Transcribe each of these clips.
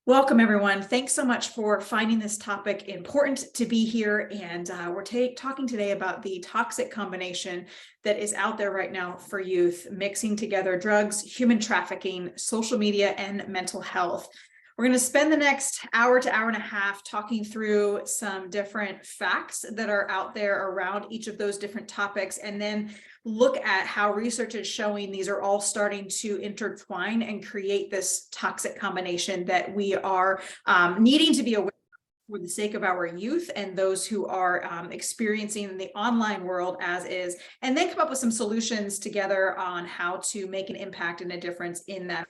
Welcome, everyone. Thanks so much for finding this topic important to be here. And we're talking today about the toxic combination that is out there right now for youth, mixing together drugs, human trafficking, social media, and mental health. We're going to spend the next hour to hour and a half talking through some different facts that are out there around each of those different topics, and then look at how research is showing these are all starting to intertwine and create this toxic combination that we are needing to be aware of for the sake of our youth and those who are experiencing the online world as is, and then come up with some solutions together on how to make an impact and a difference in that.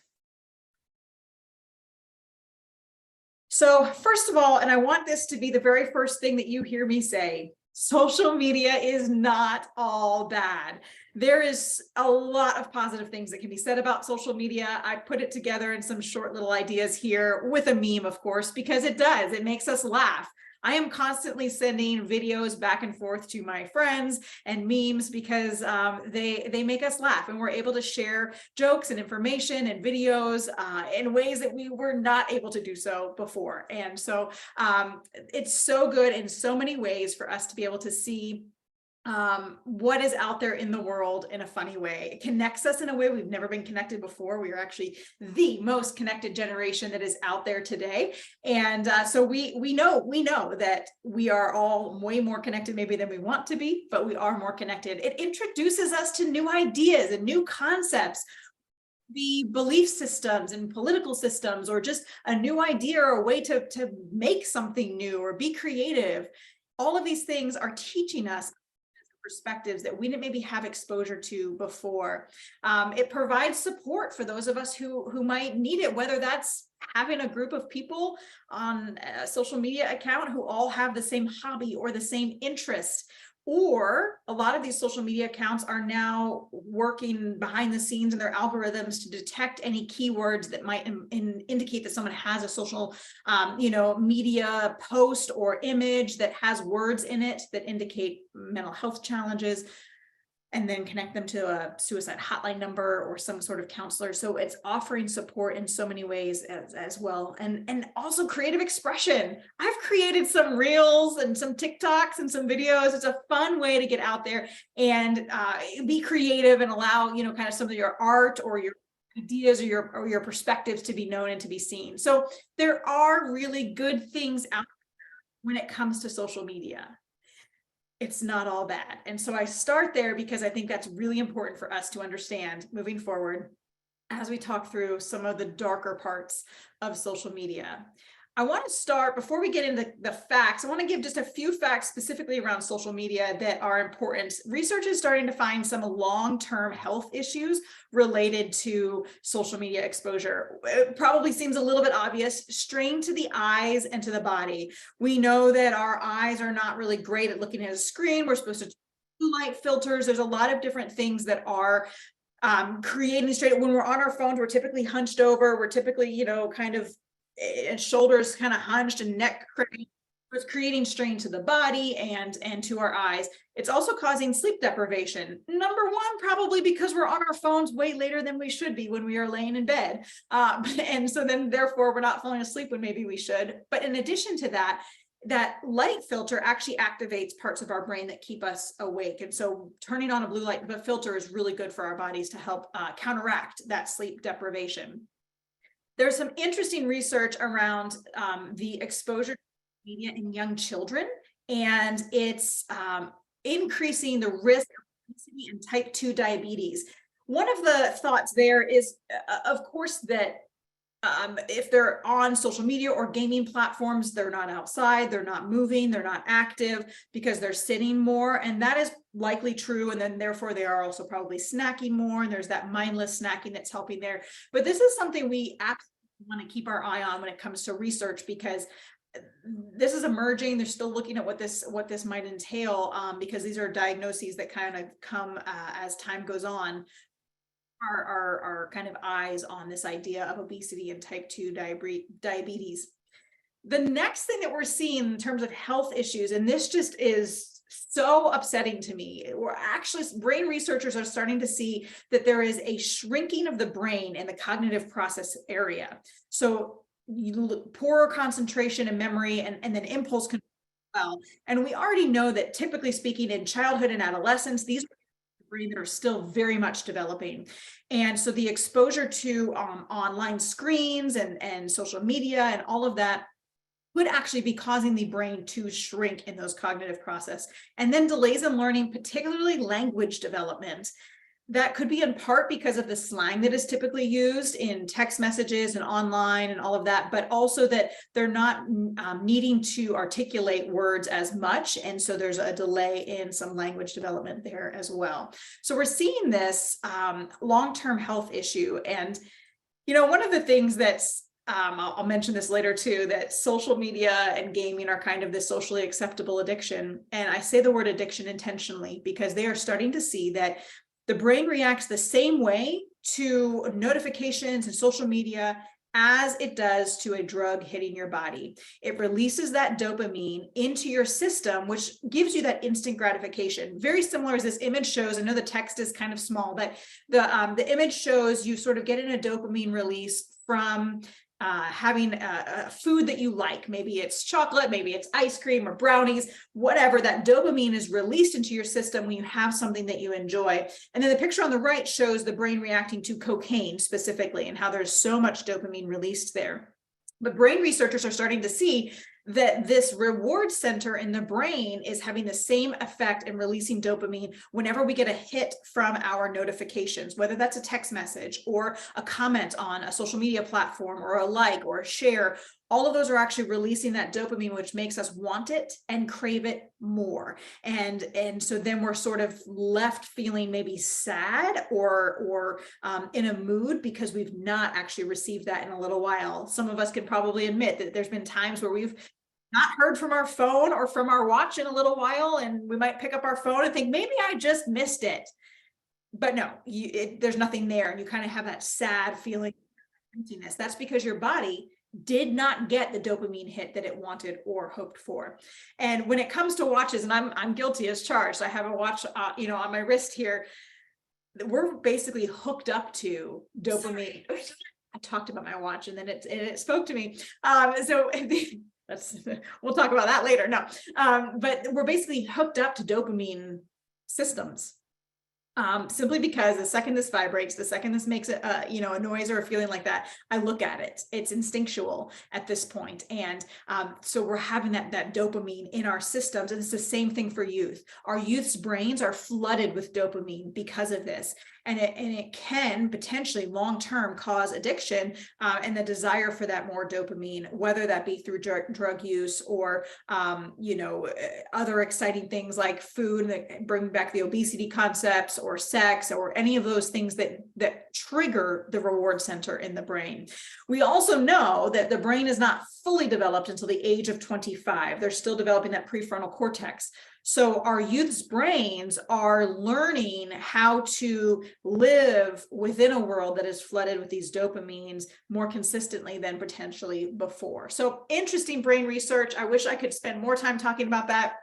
So first of all, and I want this to be the very first thing that you hear me say, social media is not all bad. There is a lot of positive things that can be said about social media. I put it together in some short little ideas here with a meme, of course, because it makes us laugh. I am constantly sending videos back and forth to my friends and memes because they make us laugh, and we're able to share jokes and information and videos in ways that we were not able to do so before. And so it's so good in so many ways for us to be able to see what is out there in the world in a funny way. It connects us in a way we've never been connected before. We are actually the most connected generation that is out there today. And so we know that we are all way more connected maybe than we want to be, but we are more connected. It introduces us to new ideas and new concepts, the belief systems and political systems, or just a new idea or a way to make something new or be creative. All of these things are teaching us perspectives that we didn't maybe have exposure to before. It provides support for those of us who might need it, whether that's having a group of people on a social media account who all have the same hobby or the same interest. Or a lot of these social media accounts are now working behind the scenes in their algorithms to detect any keywords that might indicate that someone has a social media post or image that has words in it that indicate mental health challenges, and then connect them to a suicide hotline number or some sort of counselor. So it's offering support in so many ways as well. And also creative expression. I've created some reels and some TikToks and some videos. It's a fun way to get out there and be creative and allow, kind of some of your art or your ideas or your perspectives to be known and to be seen. So there are really good things out there when it comes to social media. It's not all bad. And so I start there because I think that's really important for us to understand moving forward as we talk through some of the darker parts of social media. I want to start, before we get into the facts, I want to give just a few facts specifically around social media that are important. Research is starting to find some long-term health issues related to social media exposure. It probably seems a little bit obvious: strain to the eyes and to the body. We know that our eyes are not really great at looking at a screen. We're supposed to blue light filters. There's a lot of different things that are creating strain. When we're on our phones, we're typically hunched over. We're typically, kind of, and shoulders kind of hunched and neck craning. It's creating strain to the body and to our eyes. It's also causing sleep deprivation. Number one, probably because we're on our phones way later than we should be when we are laying in bed. And so then therefore we're not falling asleep when maybe we should. But in addition to that, that light filter actually activates parts of our brain that keep us awake. And so turning on a blue light filter is really good for our bodies to help counteract that sleep deprivation. There's some interesting research around the exposure to media in young children, and it's increasing the risk of obesity and type 2 diabetes. One of the thoughts there is, of course, that if they're on social media or gaming platforms, they're not outside, they're not moving, they're not active because they're sitting more, and that is likely true. And then therefore they are also probably snacking more, and there's that mindless snacking that's helping there. But this is something we absolutely want to keep our eye on when it comes to research, because this is emerging. They're still looking at what this might entail, because these are diagnoses that kind of come as time goes on. Our kind of eyes on this idea of obesity and type 2 diabetes. The next thing that we're seeing in terms of health issues, and this just is so upsetting to me, brain researchers are starting to see that there is a shrinking of the brain in the cognitive process area. So poorer concentration and memory, and then impulse control as well. And we already know that, typically speaking, in childhood and adolescence, these are the brain that are still very much developing. And so the exposure to online screens and social media and all of that would actually be causing the brain to shrink in those cognitive process. And then delays in learning, particularly language development. That could be in part because of the slang that is typically used in text messages and online and all of that, but also that they're not needing to articulate words as much. And so there's a delay in some language development there as well. So we're seeing this long-term health issue. And, one of the things that's, I'll mention this later too, that social media and gaming are kind of this socially acceptable addiction. And I say the word addiction intentionally because they are starting to see that the brain reacts the same way to notifications and social media as it does to a drug hitting your body. It releases that dopamine into your system, which gives you that instant gratification. Very similar as this image shows. I know the text is kind of small, but the image shows you sort of getting a dopamine release from having a food that you like. Maybe it's chocolate, maybe it's ice cream or brownies, whatever. That dopamine is released into your system when you have something that you enjoy. And then the picture on the right shows the brain reacting to cocaine specifically and how there's so much dopamine released there. But brain researchers are starting to see that this reward center in the brain is having the same effect in releasing dopamine whenever we get a hit from our notifications, whether that's a text message or a comment on a social media platform or a like or a share. All of those are actually releasing that dopamine, which makes us want it and crave it more. And so then we're sort of left feeling maybe sad or in a mood because we've not actually received that in a little while. Some of us can probably admit that there's been times where we've not heard from our phone or from our watch in a little while, and we might pick up our phone and think, maybe I just missed it. But no, there's nothing there. And you kind of have that sad feeling of emptiness. That's because your body did not get the dopamine hit that it wanted or hoped for. And when it comes to watches, and I'm guilty as charged, I have a watch, on my wrist here. We're basically hooked up to dopamine. I talked about my watch, and then it spoke to me. We'll talk about that later. No, but we're basically hooked up to dopamine systems. Simply because the second this vibrates, the second this makes a noise or a feeling like that, I look at it. It's instinctual at this point. And so we're having that dopamine in our systems. And it's the same thing for youth. Our youth's brains are flooded with dopamine because of this. And it can potentially long-term cause addiction and the desire for that more dopamine, whether that be through drug use or, other exciting things like food that bring back the obesity concepts or sex or any of those things that trigger the reward center in the brain. We also know that the brain is not fully developed until the age of 25. They're still developing that prefrontal cortex. So our youth's brains are learning how to live within a world that is flooded with these dopamines more consistently than potentially before. So interesting brain research. I wish I could spend more time talking about that.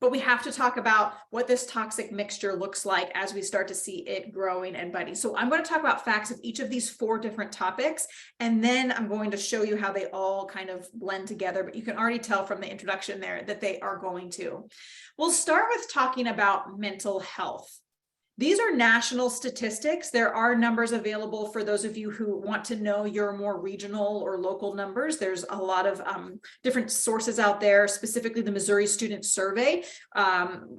But we have to talk about what this toxic mixture looks like as we start to see it growing and budding. So I'm going to talk about facts of each of these 4 different topics, and then I'm going to show you how they all kind of blend together. But you can already tell from the introduction there that they are going to. We'll start with talking about mental health. These are national statistics. There are numbers available for those of you who want to know your more regional or local numbers. There's a lot of different sources out there. Specifically, the Missouri Student Survey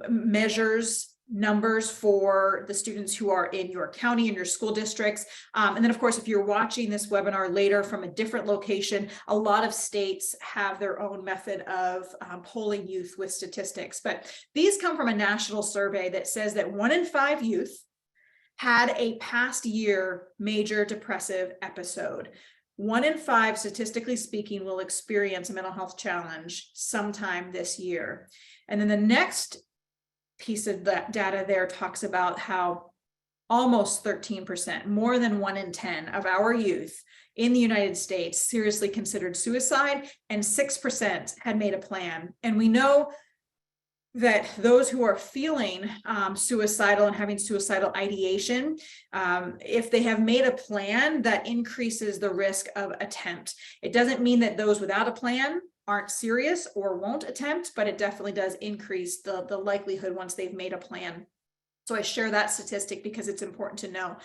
measures numbers for the students who are in your county and your school districts. And then, of course, if you're watching this webinar later from a different location, a lot of states have their own method of polling youth with statistics. But these come from a national survey that says that 1 in 5 youth had a past year major depressive episode. 1 in 5, statistically speaking, will experience a mental health challenge sometime this year. And then the next piece of that data there talks about how almost 13%, more than 1 in 10 of our youth in the United States seriously considered suicide, and 6% had made a plan. And we know that those who are feeling suicidal and having suicidal ideation, if they have made a plan, that increases the risk of attempt. It doesn't mean that those without a plan aren't serious or won't attempt, but it definitely does increase the likelihood once they've made a plan. So I share that statistic because it's important to know.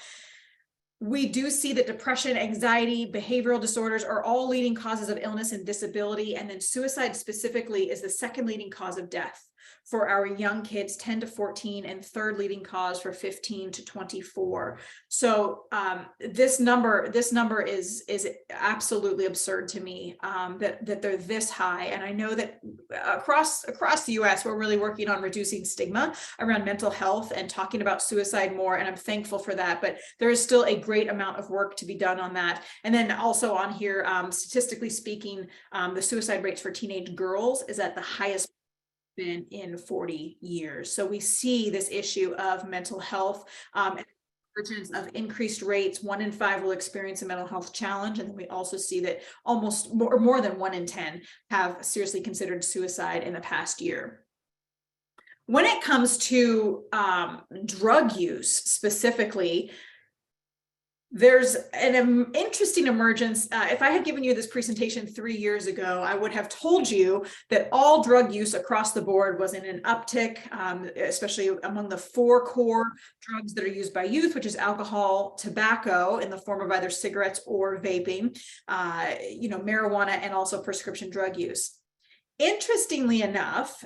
We do see that depression, anxiety, behavioral disorders are all leading causes of illness and disability. And then suicide specifically is the second leading cause of death for our young kids, 10 to 14, and third leading cause for 15 to 24. So this number is absolutely absurd to me, that they're this high. And I know that across the US, we're really working on reducing stigma around mental health and talking about suicide more. And I'm thankful for that, but there is still a great amount of work to be done on that. And then also on here, statistically speaking, the suicide rates for teenage girls is at the highest been in 40 years. So we see this issue of mental health, and of increased rates. 1 in 5 will experience a mental health challenge. And then we also see that almost more than 1 in 10 have seriously considered suicide in the past year. When it comes to drug use specifically, there's an interesting emergence. If I had given you this presentation 3 years ago, I would have told you that all drug use across the board was in an uptick, especially among the 4 core drugs that are used by youth, which is alcohol, tobacco in the form of either cigarettes or vaping, marijuana, and also prescription drug use. Interestingly enough,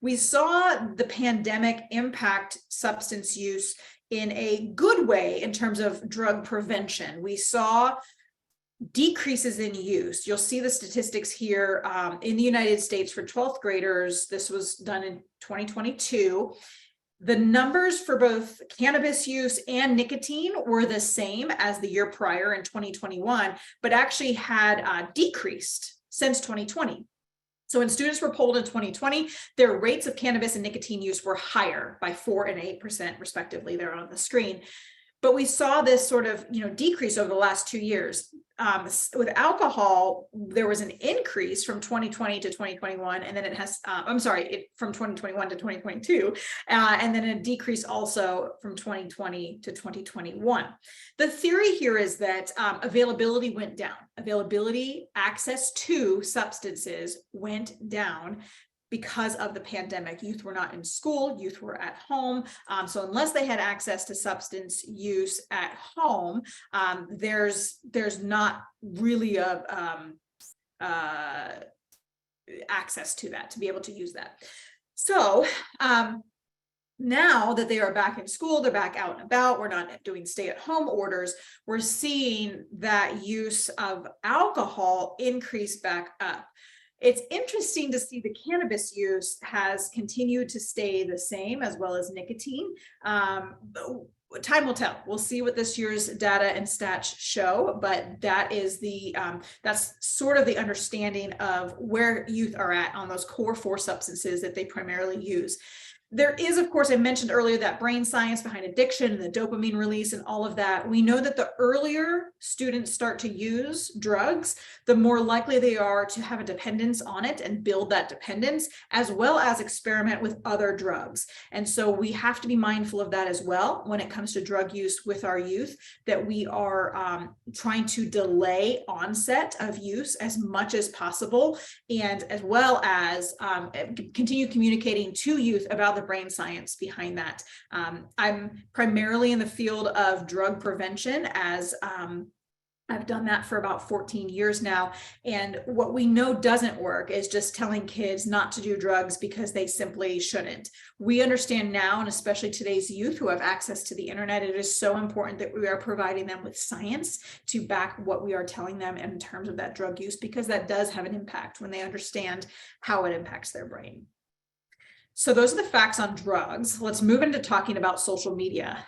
we saw the pandemic impact substance use in a good way in terms of drug prevention. We saw decreases in use. You'll see the statistics here in the United States for 12th graders. This was done in 2022. The numbers for both cannabis use and nicotine were the same as the year prior in 2021, but actually had decreased since 2020. So when students were polled in 2020, their rates of cannabis and nicotine use were higher by 4% and 8% respectively. They're on the screen. But we saw this sort of, decrease over the last 2 years. With alcohol, there was an increase from 2020 to 2021, and then it has, from 2021 to 2022, and then a decrease also from 2020 to 2021. The theory here is that availability went down. Availability, access to substances went down because of the pandemic. Youth were not in school, youth were at home. So unless they had access to substance use at home, there's not really access to that, to be able to use that. So now that they are back in school, they're back out and about, we're not doing stay-at-home orders, we're seeing that use of alcohol increase back up. It's interesting to see the cannabis use has continued to stay the same, as well as nicotine. Time will tell. We'll see what this year's data and stats show, but that is that's sort of the understanding of where youth are at on those core 4 substances that they primarily use. There is, of course, I mentioned earlier, that brain science behind addiction and the dopamine release and all of that. We know that the earlier students start to use drugs, the more likely they are to have a dependence on it and build that dependence, as well as experiment with other drugs. And so we have to be mindful of that as well when it comes to drug use with our youth, that we are trying to delay onset of use as much as possible, and as well as continue communicating to youth about the brain science behind that. I'm primarily in the field of drug prevention, as I've done that for about 14 years now. And what we know doesn't work is just telling kids not to do drugs because they simply shouldn't. We understand now, and especially today's youth who have access to the internet, it is so important that we are providing them with science to back what we are telling them in terms of that drug use, because that does have an impact when they understand how it impacts their brain. So those are the facts on drugs. Let's move into talking about social media.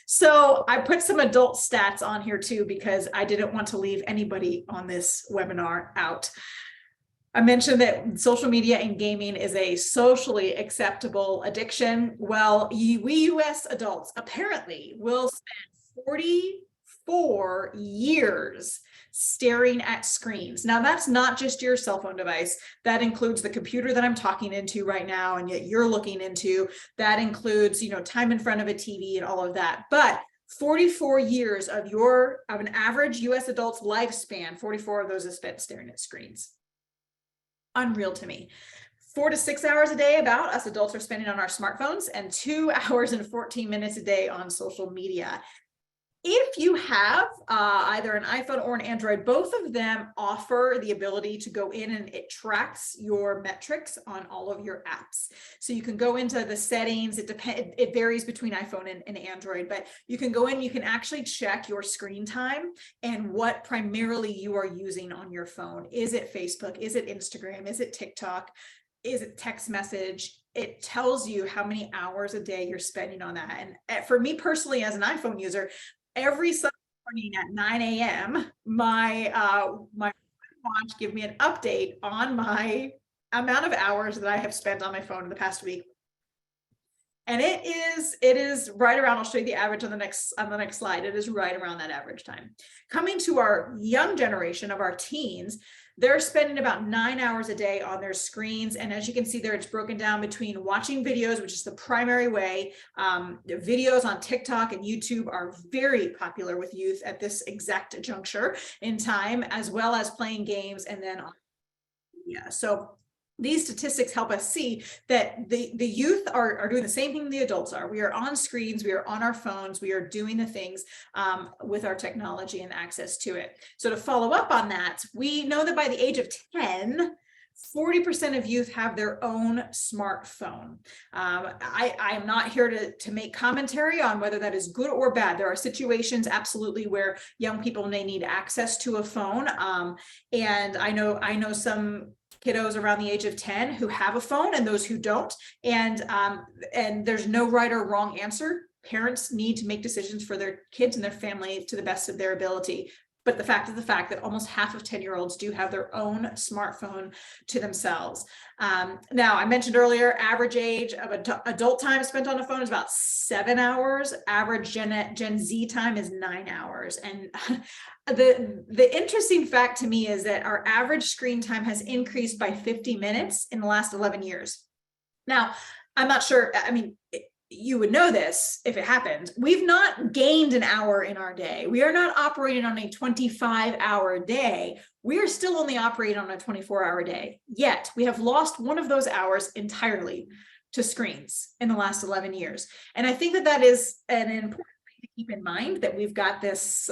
So I put some adult stats on here too, because I didn't want to leave anybody on this webinar out. I mentioned that social media and gaming is a socially acceptable addiction. Well, we US adults apparently will spend 44 years staring at screens. Now, that's not just your cell phone device. That includes the computer that I'm talking into right now and yet you're looking into. That includes, time in front of a TV and all of that. But 44 years of an average US adult's lifespan, 44 of those is spent staring at screens. Unreal to me. 4 to 6 hours a day about us adults are spending on our smartphones, and 2 hours and 14 minutes a day on social media. If you have either an iPhone or an Android, both of them offer the ability to go in and it tracks your metrics on all of your apps. So you can go into the settings. It varies between iPhone and Android, but you can go in, you can actually check your screen time and what primarily you are using on your phone. Is it Facebook? Is it Instagram? Is it TikTok? Is it text message? It tells you how many hours a day you're spending on that. And for me personally, as an iPhone user, every Sunday morning at 9 a.m., my watch give me an update on my amount of hours that I have spent on my phone in the past week. And it is right around, I'll show you the average on the next slide. It is right around that average time. Coming to our young generation of our teens, they're spending about 9 hours a day on their screens. And as you can see there, it's broken down between watching videos, which is the primary way. The videos on TikTok and YouTube are very popular with youth at this exact juncture in time, as well as playing games and then on. Yeah, so these statistics help us see that the youth are doing the same thing the adults are. We are on screens, we are on our phones, we are doing the things with our technology and access to it. So to follow up on that, we know that by the age of 10, 40% of youth have their own smartphone. I am not here to make commentary on whether that is good or bad. There are situations absolutely where young people may need access to a phone. And I know some kiddos around the age of 10 who have a phone and those who don't. And there's no right or wrong answer. Parents need to make decisions for their kids and their family to the best of their ability. But the fact that almost half of 10-year-olds do have their own smartphone to themselves. Now, I mentioned earlier, average age of adult time spent on a phone is about 7 hours. Average Gen Z time is 9 hours. And the interesting fact to me is that our average screen time has increased by 50 minutes in the last 11 years. Now, I'm not sure, you would know this if it happened. We've not gained an hour in our day. We are not operating on a 25-hour day. We are still only operating on a 24-hour day. Yet we have lost one of those hours entirely to screens in the last 11 years. And I think that is an important thing to keep in mind, that we've got this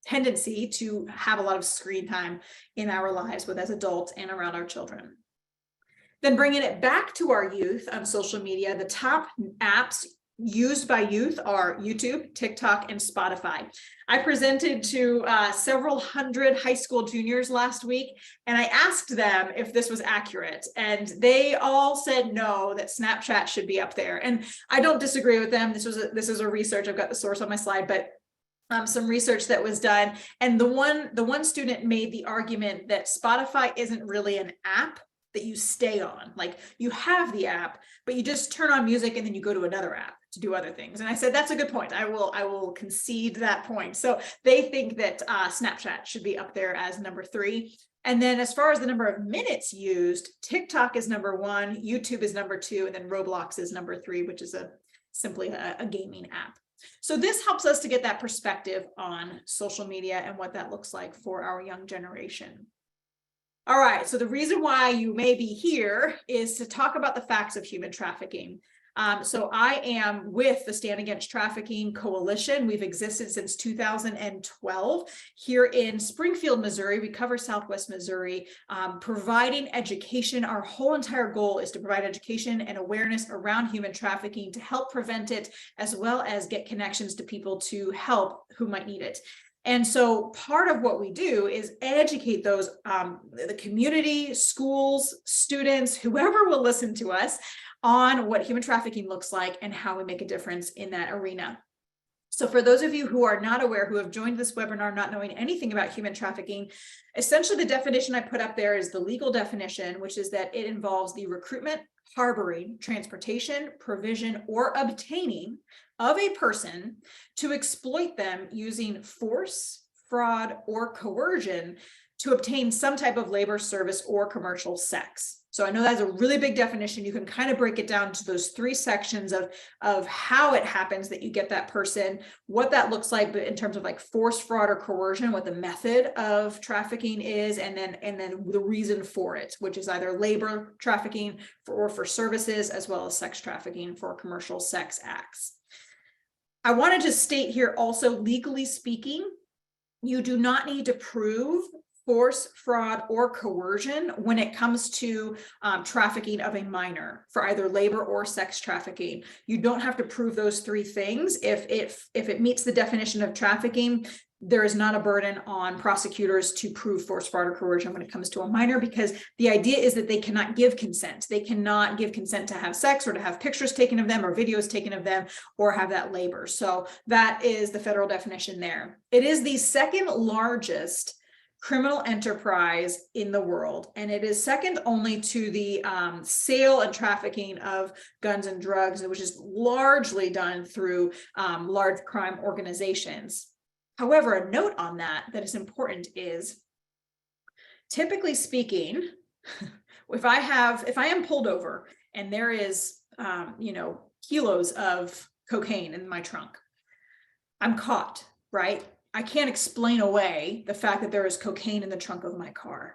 tendency to have a lot of screen time in our lives with as adults and around our children. Then bringing it back to our youth on social media, the top apps used by youth are YouTube, TikTok, and Spotify. I presented to several hundred high school juniors last week, and I asked them if this was accurate, and they all said no, that Snapchat should be up there. And I don't disagree with them. This is a research. I've got the source on my slide, but some research that was done. And the one student made the argument that Spotify isn't really an app that you stay on. Like, you have the app, but you just turn on music and then you go to another app to do other things. And I said, that's a good point. I will concede that point. So they think that Snapchat should be up there as number 3. And then as far as the number of minutes used, TikTok is number 1, YouTube is number 2, and then Roblox is number 3, which is simply a gaming app. So this helps us to get that perspective on social media and what that looks like for our young generation. All right, so the reason why you may be here is to talk about the facts of human trafficking. So I am with the Stand Against Trafficking Coalition. We've existed since 2012 here in Springfield, Missouri. We cover Southwest Missouri, providing education. Our whole entire goal is to provide education and awareness around human trafficking to help prevent it, as well as get connections to people to help who might need it. And so part of what we do is educate those, the community, schools, students, whoever will listen to us, on what human trafficking looks like and how we make a difference in that arena. So for those of you who are not aware, who have joined this webinar not knowing anything about human trafficking, essentially the definition I put up there is the legal definition, which is that it involves the recruitment, harboring, transportation, provision, or obtaining of a person to exploit them using force, fraud, or coercion to obtain some type of labor, service, or commercial sex. So I know that's a really big definition. You can kind of break it down to those three sections of how it happens that you get that person, what that looks like in terms of like force, fraud, or coercion, what the method of trafficking is, and then the reason for it, which is either labor trafficking or for services, as well as sex trafficking for commercial sex acts. I wanted to state here also, legally speaking, you do not need to prove force, fraud, or coercion when it comes to trafficking of a minor for either labor or sex trafficking. You don't have to prove those three things. If it meets the definition of trafficking, there is not a burden on prosecutors to prove force, fraud, or coercion when it comes to a minor, because the idea is that they cannot give consent. They cannot give consent to have sex or to have pictures taken of them or videos taken of them or have that labor. So that is the federal definition there. It is the second largest criminal enterprise in the world, and it is second only to the sale and trafficking of guns and drugs, which is largely done through large crime organizations. However, a note on that is important is, typically speaking, if I am pulled over and there is kilos of cocaine in my trunk, I'm caught, right? I can't explain away the fact that there is cocaine in the trunk of my car.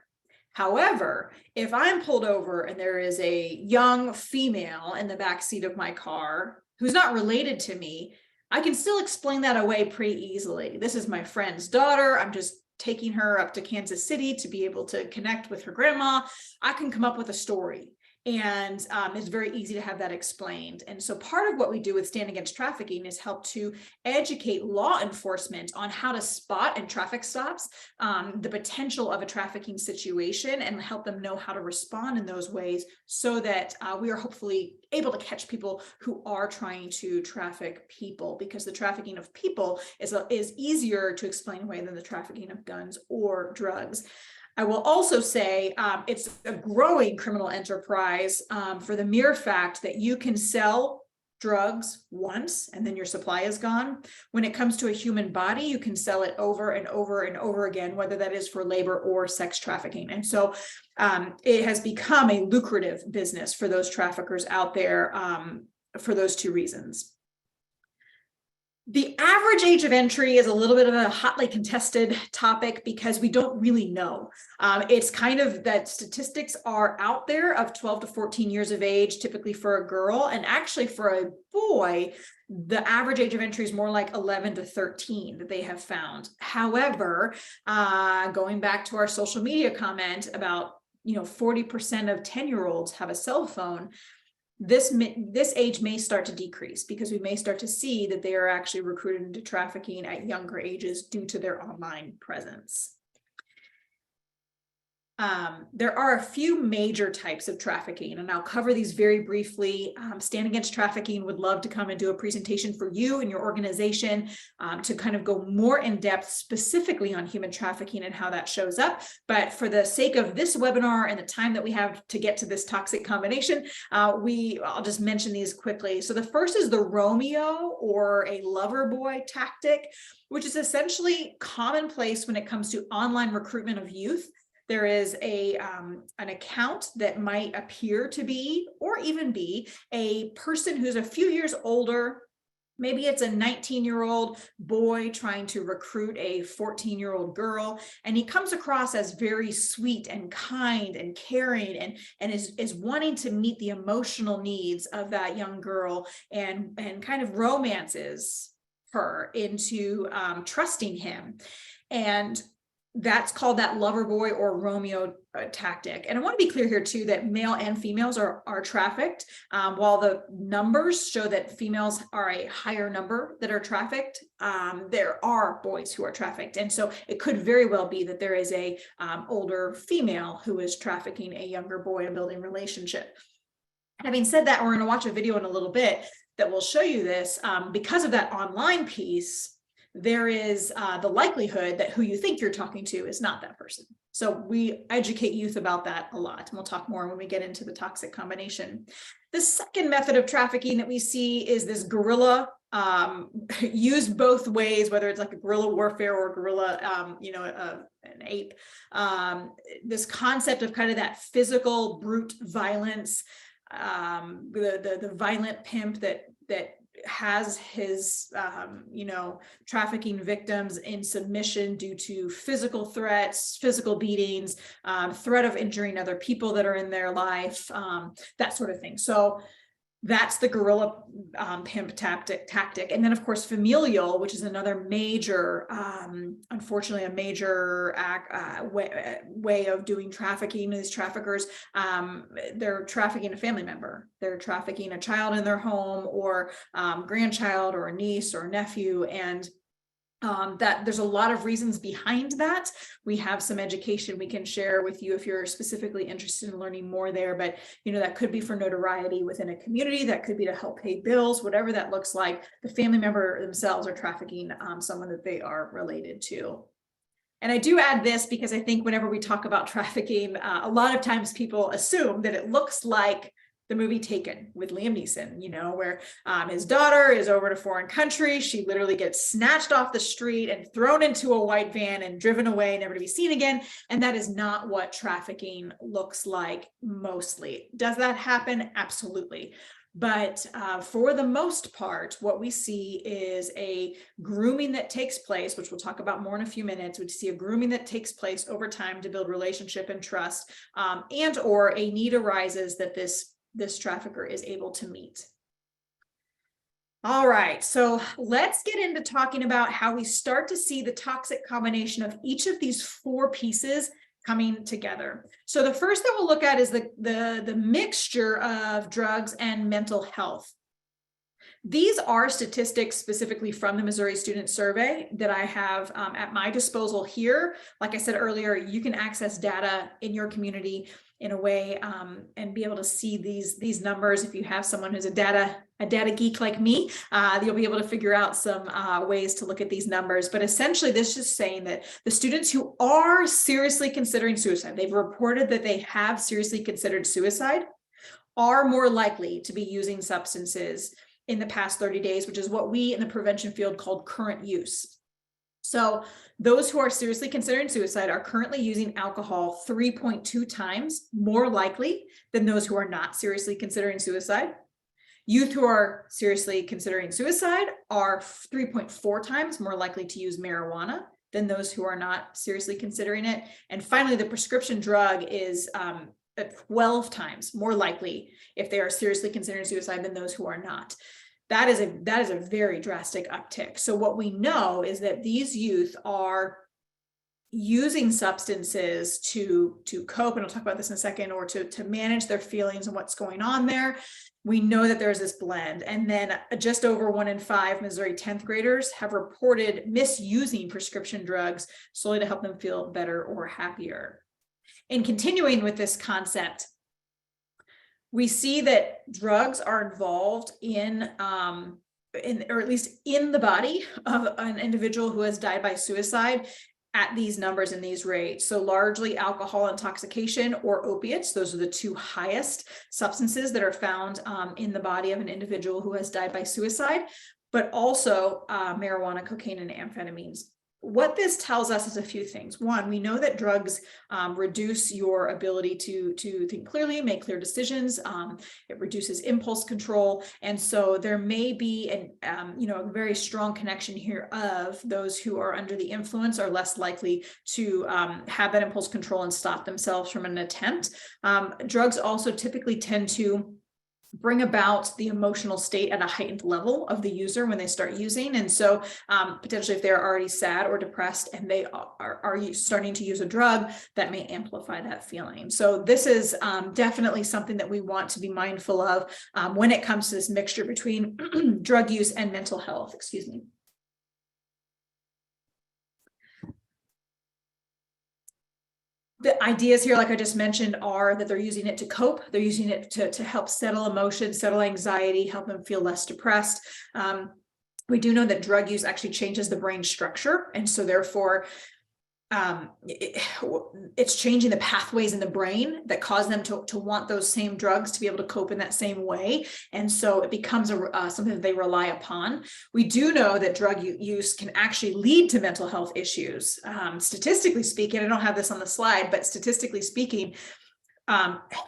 However, if I'm pulled over and there is a young female in the back seat of my car who's not related to me, I can still explain that away pretty easily. This is my friend's daughter. I'm just taking her up to Kansas City to be able to connect with her grandma. I can come up with a story. And it's very easy to have that explained. And so part of what we do with Stand Against Trafficking is help to educate law enforcement on how to spot and traffic stops the potential of a trafficking situation, and help them know how to respond in those ways, so that we are hopefully able to catch people who are trying to traffic people, because the trafficking of people is easier to explain away than the trafficking of guns or drugs. I will also say it's a growing criminal enterprise for the mere fact that you can sell drugs once and then your supply is gone. When it comes to a human body, you can sell it over and over and over again, whether that is for labor or sex trafficking. And so it has become a lucrative business for those traffickers out there for those two reasons. The average age of entry is a little bit of a hotly contested topic because we don't really know. It's kind of that statistics are out there of 12 to 14 years of age, typically for a girl, and actually for a boy, the average age of entry is more like 11 to 13 that they have found. However, going back to our social media comment about 40% of 10-year-olds have a cell phone, this age may start to decrease, because we may start to see that they are actually recruited into trafficking at younger ages due to their online presence. There are a few major types of trafficking, and I'll cover these very briefly. Stand Against Trafficking would love to come and do a presentation for you and your organization to kind of go more in depth specifically on human trafficking and how that shows up. But for the sake of this webinar and the time that we have to get to this toxic combination, I'll just mention these quickly. So the first is the Romeo, or a lover boy tactic, which is essentially commonplace when it comes to online recruitment of youth. There is an account that might appear to be, or even be, a person who's a few years older. Maybe it's a 19-year-old boy trying to recruit a 14-year-old girl, and he comes across as very sweet and kind and caring, and is wanting to meet the emotional needs of that young girl, and kind of romances her into trusting him. And that's called that lover boy or Romeo tactic. And I want to be clear here too, that male and females are trafficked. While the numbers show that females are a higher number that are trafficked, there are boys who are trafficked. And so it could very well be that there is a older female who is trafficking a younger boy and building relationship. Having said that, we're going to watch a video in a little bit that will show you this. Because of that online piece, there is the likelihood that who you think you're talking to is not that person. So we educate youth about that a lot, and we'll talk more when we get into the toxic combination. The second method of trafficking that we see is this guerrilla, used both ways, whether it's like a guerrilla warfare or guerrilla, an ape. This concept of kind of that physical brute violence, the violent pimp that has his trafficking victims in submission due to physical threats, physical beatings, threat of injuring other people that are in their life, that sort of thing. So that's the guerrilla pimp tactic. And then of course, familial, which is another major, unfortunately, a major way of doing trafficking. These traffickers, they're trafficking a family member. They're trafficking a child in their home, or grandchild, or a niece or a nephew. And that there's a lot of reasons behind that. We have some education we can share with you if you're specifically interested in learning more there, but that could be for notoriety within a community, that could be to help pay bills, whatever that looks like. The family member themselves are trafficking someone that they are related to. And I do add this because I think whenever we talk about trafficking, a lot of times people assume that it looks like the movie Taken with Liam Neeson, where his daughter is over to a foreign country. She literally gets snatched off the street and thrown into a white van and driven away, never to be seen again. And that is not what trafficking looks like mostly. Does that happen? Absolutely. But for the most part, what we see is a grooming that takes place, which we'll talk about more in a few minutes. We see a grooming that takes place over time to build relationship and trust, and or a need arises that this trafficker is able to meet. All right, so let's get into talking about how we start to see the toxic combination of each of these four pieces coming together. So the first that we'll look at is the mixture of drugs and mental health. These are statistics specifically from the Missouri Student Survey that I have at my disposal here. Like I said earlier, you can access data in your community in a way and be able to see these numbers. If you have someone who's a data geek like me, you'll be able to figure out some ways to look at these numbers. But essentially, this is saying that the students who are seriously considering suicide, they've reported that they have seriously considered suicide, are more likely to be using substances in the past 30 days, which is what we in the prevention field called current use. So those who are seriously considering suicide are currently using alcohol 3.2 times more likely than those who are not seriously considering suicide. Youth who are seriously considering suicide are 3.4 times more likely to use marijuana than those who are not seriously considering it. And finally, the prescription drug is 12 times more likely if they are seriously considering suicide than those who are not. That is a very drastic uptick. So what we know is that these youth are using substances to cope, and I'll talk about this in a second, or to manage their feelings and what's going on there. We know that there's this blend. And then just over 1 in 5 Missouri 10th graders have reported misusing prescription drugs solely to help them feel better or happier. And continuing with this concept, we see that drugs are involved in or at least in the body of an individual who has died by suicide at these numbers and these rates. So largely alcohol intoxication or opiates. Those are the two highest substances that are found in the body of an individual who has died by suicide, but also marijuana, cocaine, and amphetamines. What this tells us is a few things. One, we know that drugs reduce your ability to think clearly, make clear decisions. It reduces impulse control. And so there may be a very strong connection here of those who are under the influence are less likely to have that impulse control and stop themselves from an attempt. Drugs also typically tend to bring about the emotional state at a heightened level of the user when they start using. And so potentially if they're already sad or depressed and they are starting to use a drug, that may amplify that feeling. So this is definitely something that we want to be mindful of when it comes to this mixture between drug use and mental health, excuse me. The ideas here, like I just mentioned, are that they're using it to cope. They're using it to help settle emotions, settle anxiety, help them feel less depressed. We do know that drug use actually changes the brain structure. And so therefore, it's changing the pathways in the brain that cause them to want those same drugs to be able to cope in that same way. And so it becomes something that they rely upon. We do know that drug use can actually lead to mental health issues. Statistically speaking, I don't have this on the slide, but statistically speaking,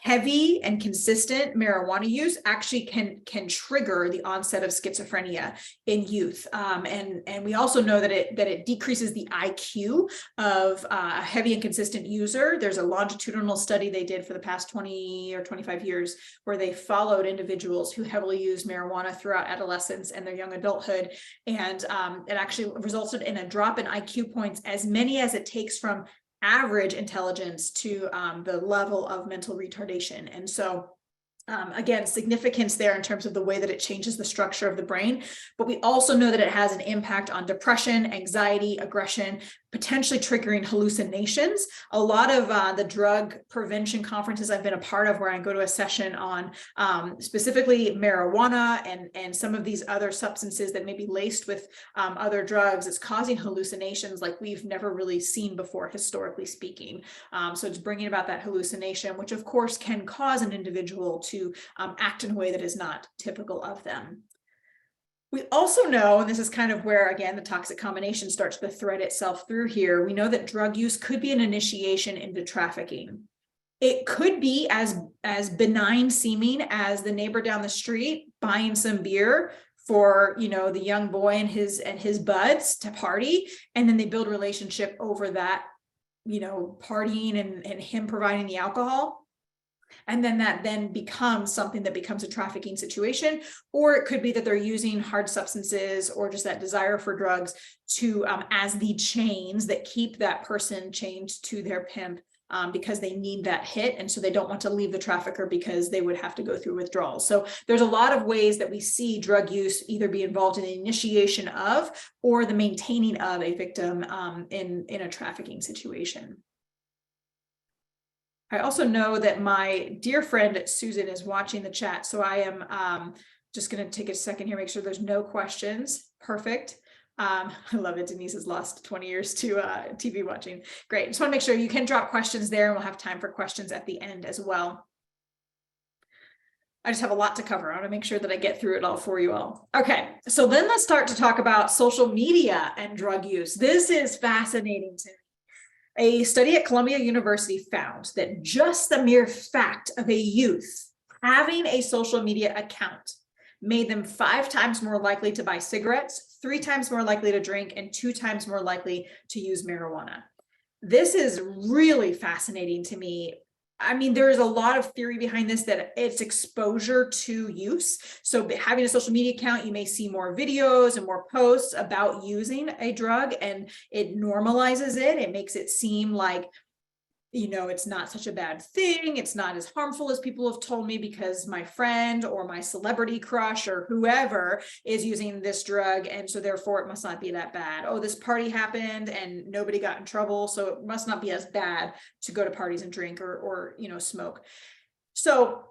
heavy and consistent marijuana use actually can trigger the onset of schizophrenia in youth. And we also know that it decreases the IQ of a heavy and consistent user. There's a longitudinal study they did for the past 20 or 25 years where they followed individuals who heavily used marijuana throughout adolescence and their young adulthood. And it actually resulted in a drop in IQ points as many as it takes from average intelligence to the level of mental retardation. And so again, significance there in terms of the way that it changes the structure of the brain, but we also know that it has an impact on depression, anxiety, aggression, potentially triggering hallucinations. A lot of the drug prevention conferences I've been a part of where I go to a session on specifically marijuana and some of these other substances that may be laced with other drugs, it's causing hallucinations like we've never really seen before, historically speaking. So it's bringing about that hallucination, which of course can cause an individual to act in a way that is not typical of them. We also know, and this is kind of where, again, the toxic combination starts to thread itself through here, we know that drug use could be an initiation into trafficking. It could be as benign seeming as the neighbor down the street buying some beer for, the young boy and his buds to party, and then they build a relationship over that, partying and him providing the alcohol. And then that then becomes something that becomes a trafficking situation, or it could be that they're using hard substances or just that desire for drugs to as the chains that keep that person chained to their pimp because they need that hit. And so they don't want to leave the trafficker because they would have to go through withdrawals. So there's a lot of ways that we see drug use either be involved in the initiation of or the maintaining of a victim in a trafficking situation. I also know that my dear friend Susan is watching the chat, so I am just going to take a second here, make sure there's no questions. Perfect. I love it. Denise has lost 20 years to TV watching. Great. Just want to make sure you can drop questions there, and we'll have time for questions at the end as well. I just have a lot to cover. I want to make sure that I get through it all for you all. Okay, so then let's start to talk about social media and drug use. This is fascinating to me. A study at Columbia University found that just the mere fact of a youth having a social media account made them 5 times more likely to buy cigarettes, 3 times more likely to drink, and 2 times more likely to use marijuana. This is really fascinating to me. I mean, there is a lot of theory behind this that it's exposure to use. So having a social media account, you may see more videos and more posts about using a drug, and it normalizes it. It makes it seem like, it's not such a bad thing. It's not as harmful as people have told me because my friend or my celebrity crush or whoever is using this drug. And so therefore it must not be that bad. Oh, this party happened and nobody got in trouble, so it must not be as bad to go to parties and drink or smoke. So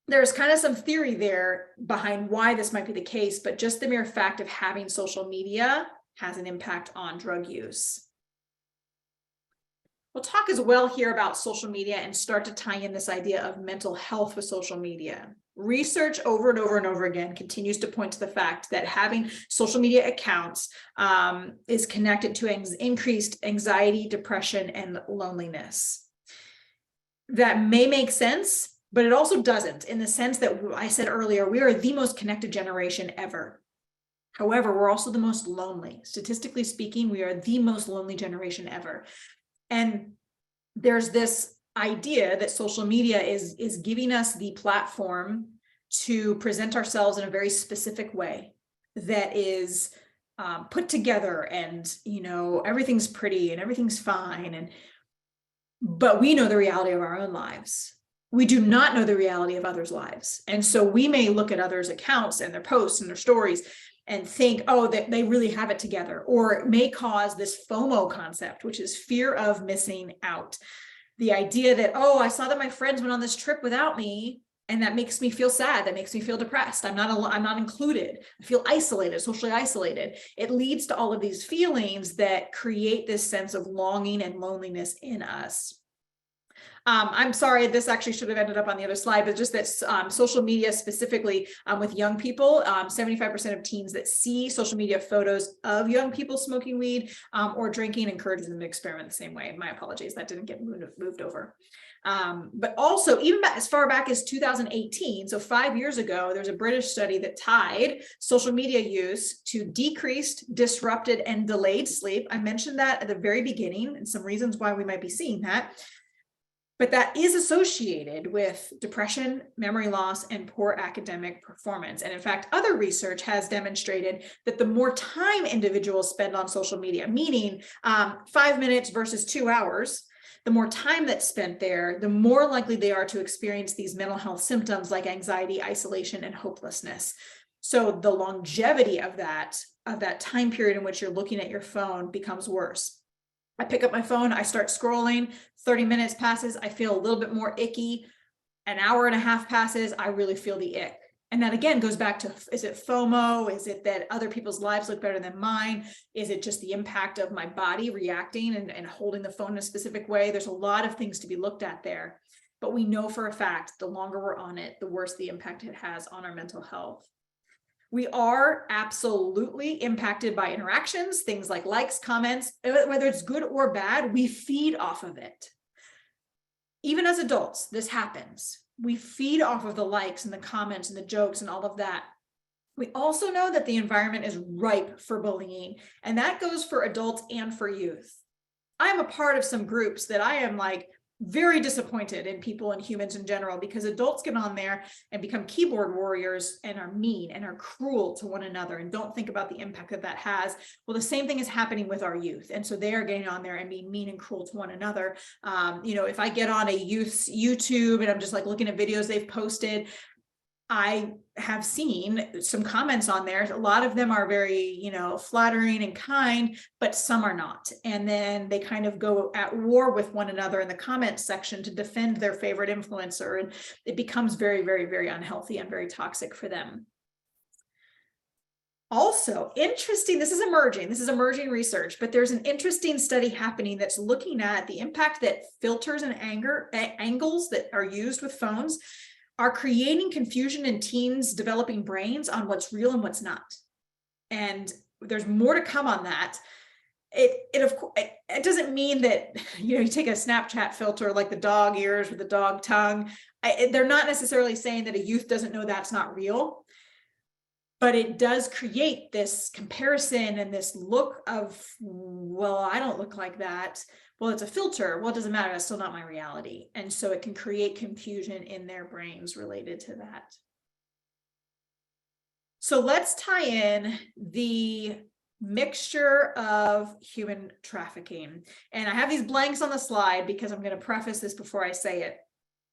there's kind of some theory there behind why this might be the case, but just the mere fact of having social media has an impact on drug use. We'll talk as well here about social media and start to tie in this idea of mental health with social media. Research over and over and over again continues to point to the fact that having social media accounts is connected to increased anxiety, depression, and loneliness. That may make sense, but it also doesn't, in the sense that I said earlier, we are the most connected generation ever. However, we're also the most lonely. Statistically speaking, we are the most lonely generation ever. And there's this idea that social media is giving us the platform to present ourselves in a very specific way that is put together, and everything's pretty and everything's fine, but we know the reality of our own lives. We do not know the reality of others' lives. And so we may look at others' accounts and their posts and their stories and think, oh, that they really have it together, or it may cause this FOMO concept, which is fear of missing out. The idea that, oh, I saw that my friends went on this trip without me, And that makes me feel sad. That makes me feel depressed. I'm not included. I feel isolated, socially isolated. It leads to all of these feelings that create this sense of longing and loneliness in us. I'm sorry, this actually should have ended up on the other slide, but just that social media specifically with young people, 75% of teens that see social media photos of young people smoking weed or drinking encourages them to experiment the same way. My apologies, that didn't get moved over. But also even as far back as 2018, so 5 years ago, there's a British study that tied social media use to decreased, disrupted, and delayed sleep. I mentioned that at the very beginning and some reasons why we might be seeing that. But that is associated with depression, memory loss, and poor academic performance. And in fact, other research has demonstrated that the more time individuals spend on social media, meaning 5 minutes versus 2 hours, the more time that's spent there, the more likely they are to experience these mental health symptoms like anxiety, isolation, and hopelessness. So the longevity of that time period in which you're looking at your phone becomes worse. I pick up my phone, I start scrolling, 30 minutes passes, I feel a little bit more icky. An hour and a half passes, I really feel the ick. And that again goes back to, is it FOMO? Is it that other people's lives look better than mine? Is it just the impact of my body reacting and holding the phone in a specific way? There's a lot of things to be looked at there. But we know for a fact, the longer we're on it, the worse the impact it has on our mental health. We are absolutely impacted by interactions, things like likes, comments, whether it's good or bad, we feed off of it. Even as adults, this happens. We feed off of the likes and the comments and the jokes and all of that. We also know that the environment is ripe for bullying, and that goes for adults and for youth. I'm a part of some groups that I am like very disappointed in people and humans in general, because adults get on there and become keyboard warriors and are mean and are cruel to one another and don't think about the impact that has. Well, the same thing is happening with our youth. And so they are getting on there and being mean and cruel to one another. If I get on a youth's YouTube and I'm just like looking at videos they've posted, I have seen some comments on there. A lot of them are very, flattering and kind, but some are not. And then they kind of go at war with one another in the comments section to defend their favorite influencer. And it becomes very, very, very unhealthy and very toxic for them. Also interesting, this is emerging research, but there's an interesting study happening that's looking at the impact that filters and angles that are used with phones are creating confusion in teens' developing brains on what's real and what's not. And there's more to come on that. It doesn't mean that, you take a Snapchat filter like the dog ears with the dog tongue. They're not necessarily saying that a youth doesn't know that's not real, but it does create this comparison and this look of, well, I don't look like that. Well, it's a filter. Well, it doesn't matter. That's still not my reality. And so it can create confusion in their brains related to that. So let's tie in the mixture of human trafficking. And I have these blanks on the slide because I'm going to preface this before I say it.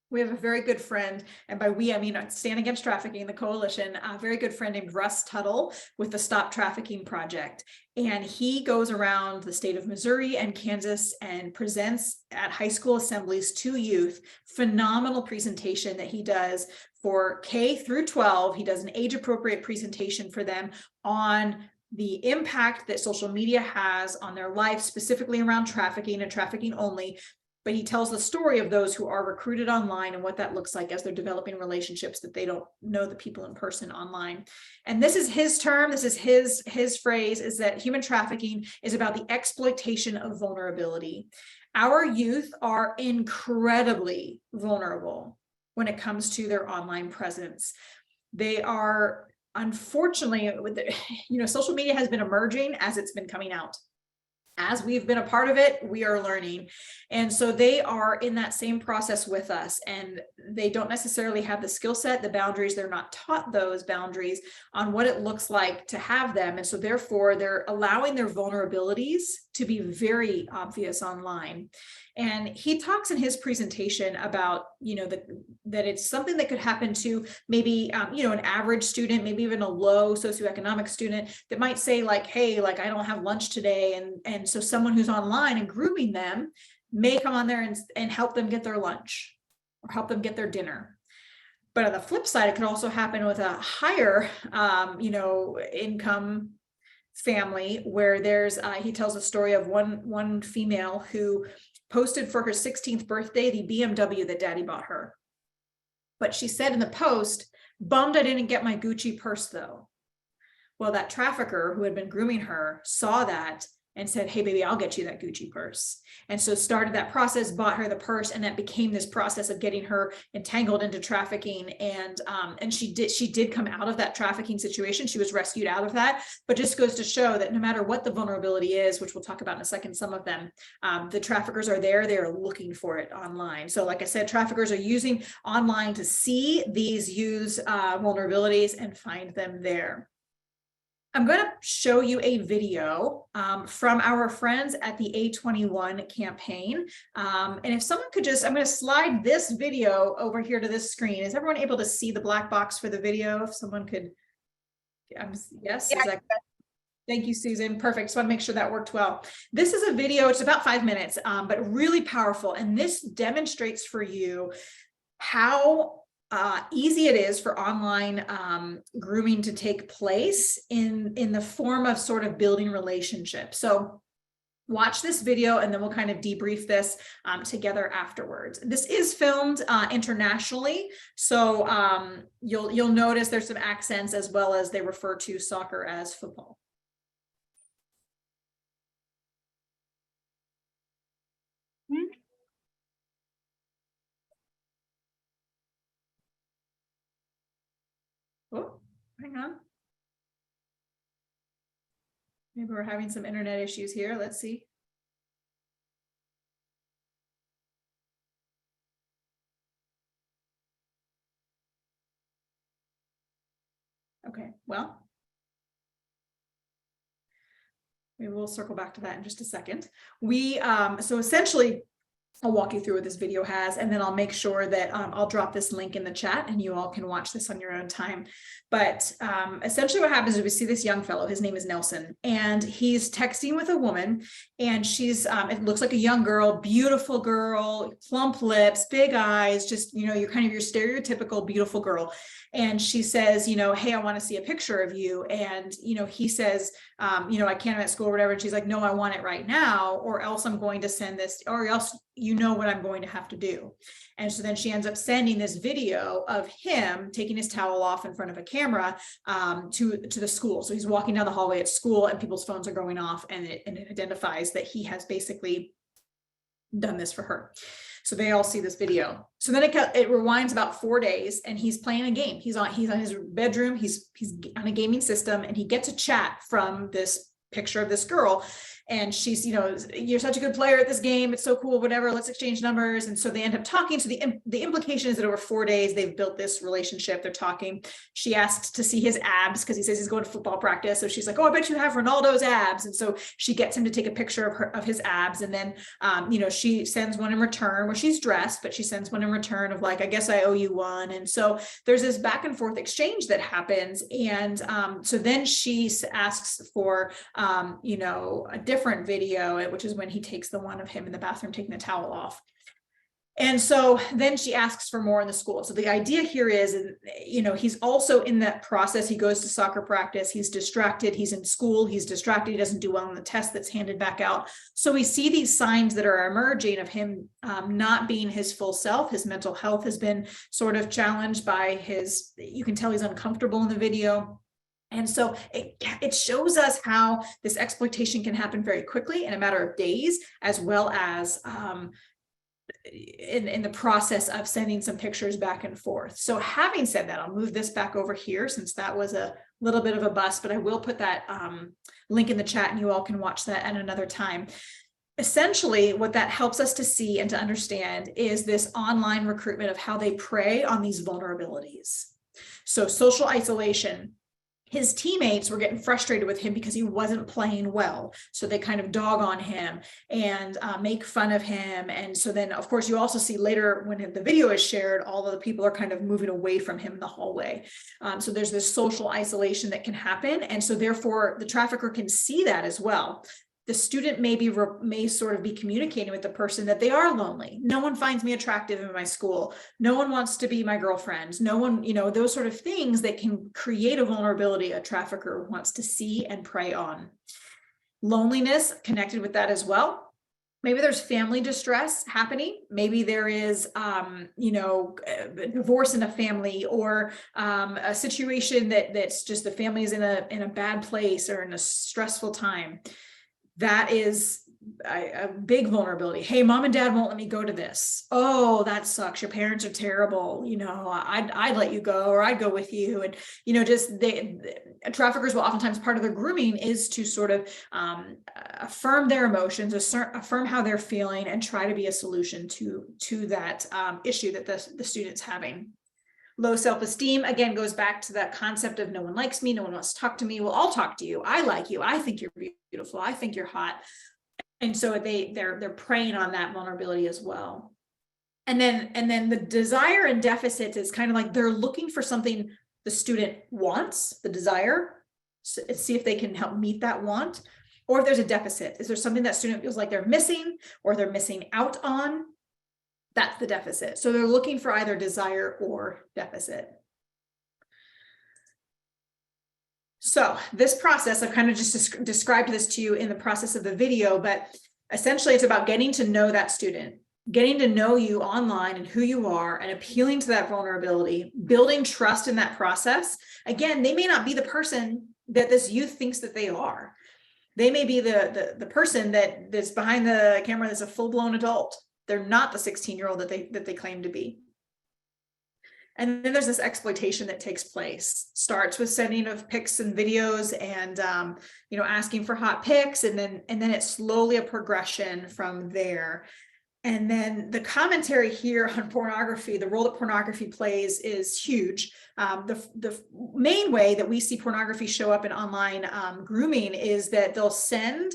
We have a very good friend, and by we, I mean Stand Against Trafficking, the coalition, a very good friend named Russ Tuttle with the Stop Trafficking Project. And he goes around the state of Missouri and Kansas and presents at high school assemblies to youth. Phenomenal presentation that he does for K through 12. He does an age-appropriate presentation for them on the impact that social media has on their life, specifically around trafficking and trafficking only. But he tells the story of those who are recruited online and what that looks like as they're developing relationships that they don't know the people in person online. And this is his term, this is his phrase, is that human trafficking is about the exploitation of vulnerability. Our youth are incredibly vulnerable when it comes to their online presence. They are, unfortunately, social media has been emerging as it's been coming out. As we've been a part of it, we are learning. And so they are in that same process with us, and they don't necessarily have the skill set, the boundaries. They're not taught those boundaries on what it looks like to have them. And so therefore they're allowing their vulnerabilities to be very obvious online. And he talks in his presentation about, that it's something that could happen to maybe, an average student, maybe even a low socioeconomic student that might say like, hey, like I don't have lunch today. And so someone who's online and grooming them may come on there and help them get their lunch or help them get their dinner. But on the flip side, it could also happen with a higher, income family, where there's, he tells a story of one female who posted for her 16th birthday the BMW that daddy bought her. But she said in the post, "Bummed I didn't get my Gucci purse though." Well, that trafficker who had been grooming her saw that and said, "Hey, baby, I'll get you that Gucci purse." And so started that process, bought her the purse, and that became this process of getting her entangled into trafficking. And she did come out of that trafficking situation. She was rescued out of that, but just goes to show that no matter what the vulnerability is, which we'll talk about in a second, some of them, the traffickers are there. They are looking for it online. So like I said, traffickers are using online to see these vulnerabilities and find them there. I'm going to show you a video from our friends at the A21 campaign. And if someone could I'm going to slide this video over here to this screen. Is everyone able to see the black box for the video? If someone could, yes. Yeah. Thank you, Susan. Perfect. Just want to make sure that worked well. This is a video. It's about 5 minutes, but really powerful. And this demonstrates for you how easy it is for online grooming to take place in the form of sort of building relationships. So watch this video and then we'll kind of debrief this together afterwards. This is filmed internationally, so you'll notice there's some accents, as well as they refer to soccer as football. Oh, hang on. Maybe we're having some internet issues here. Let's see. Okay, well, maybe we'll circle back to that in just a second. So essentially, I'll walk you through what this video has, and then I'll make sure that I'll drop this link in the chat and you all can watch this on your own time. But essentially what happens is we see this young fellow, his name is Nelson, and he's texting with a woman, and she's, it looks like a young girl, beautiful girl, plump lips, big eyes, just, you're kind of your stereotypical beautiful girl. And she says, "Hey, I want to see a picture of you." And, he says, "I can't, I'm at school," or whatever. And she's like, "No, I want it right now, or else I'm going to send this, or else you know what I'm going to have to do." And so then she ends up sending this video of him taking his towel off in front of a camera to the school. So he's walking down the hallway at school and people's phones are going off, and it identifies that he has basically done this for her. So they all see this video. So then it rewinds about 4 days, and he's playing a game. He's on his bedroom. He's on a gaming system, and he gets a chat from this picture of this girl. And she's, "You're such a good player at this game. It's so cool, whatever. Let's exchange numbers." And so they end up talking. So the implication is that over 4 days, they've built this relationship. They're talking. She asks to see his abs because he says he's going to football practice. So she's like, "Oh, I bet you have Ronaldo's abs." And so she gets him to take a picture of his abs. And then, she sends one in return where she's dressed, but she sends one in return of like, "I guess I owe you one." And so there's this back and forth exchange that happens. And so then she asks for, a different video, which is when he takes the one of him in the bathroom taking the towel off. And so then she asks for more in the school. So the idea here is, he's also in that process. He goes to soccer practice. He's distracted. He's in school. He's distracted. He doesn't do well on the test that's handed back out. So we see these signs that are emerging of him not being his full self. His mental health has been sort of challenged by you can tell he's uncomfortable in the video. And so it shows us how this exploitation can happen very quickly in a matter of days, as well as in the process of sending some pictures back and forth. So having said that, I'll move this back over here since that was a little bit of a bust, but I will put that link in the chat and you all can watch that at another time. Essentially, what that helps us to see and to understand is this online recruitment of how they prey on these vulnerabilities. So social isolation. His teammates were getting frustrated with him because he wasn't playing well. So they kind of dog on him and make fun of him. And so then, of course, you also see later when the video is shared, all of the people are kind of moving away from him in the hallway. So there's this social isolation that can happen. And so therefore, the trafficker can see that as well. the student may sort of be communicating with the person that they are lonely. No one finds me attractive in my school. No one wants to be my girlfriend. No one, those sort of things that can create a vulnerability a trafficker wants to see and prey on. Loneliness connected with that as well. Maybe there's family distress happening. Maybe there is, divorce in a family, or a situation that's just the family is in a bad place or in a stressful time. That is a big vulnerability. Hey, mom and dad won't let me go to this. Oh, that sucks. Your parents are terrible. I'd let you go, or I'd go with you. And, traffickers will oftentimes, part of their grooming is to sort of affirm their emotions, affirm how they're feeling, and try to be a solution to that issue that the student's having. Low self-esteem, again, goes back to that concept of no one likes me, no one wants to talk to me. Well, I'll talk to you. I like you. I think you're beautiful. I think you're hot. And so they're preying on that vulnerability as well. And then the desire and deficit is kind of like they're looking for something the student wants, the desire, see if they can help meet that want, or if there's a deficit. Is there something that student feels like they're missing or they're missing out on? That's the deficit. So they're looking for either desire or deficit. So this process, I've kind of just described this to you in the process of the video, but essentially it's about getting to know that student, getting to know you online and who you are, and appealing to that vulnerability, building trust in that process. Again, they may not be the person that this youth thinks that they are. They may be the person that's behind the camera that's a full-blown adult. They're not the 16-year-old that they claim to be. And then there's this exploitation that takes place. Starts with sending of pics and videos, and asking for hot pics, and then it's slowly a progression from there. And then the commentary here on pornography, the role that pornography plays, is huge. The main way that we see pornography show up in online grooming is that they'll send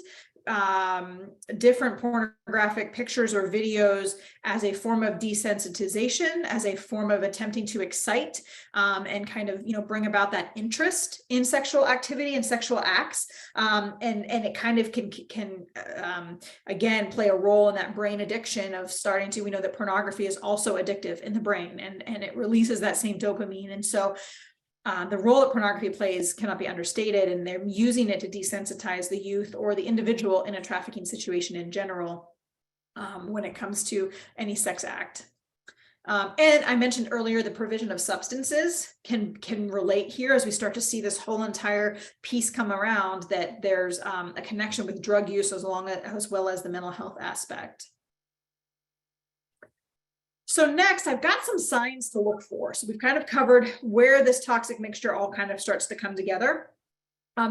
different pornographic pictures or videos as a form of desensitization, as a form of attempting to excite and kind of bring about that interest in sexual activity and sexual acts, and it kind of can again play a role in that brain addiction of starting to, we know that pornography is also addictive in the brain, and it releases that same dopamine. And so the role that pornography plays cannot be understated, and they're using it to desensitize the youth or the individual in a trafficking situation in general when it comes to any sex act. And I mentioned earlier the provision of substances can relate here as we start to see this whole entire piece come around, that there's a connection with drug use as well as the mental health aspect. So next, I've got some signs to look for. So we've kind of covered where this toxic mixture all kind of starts to come together.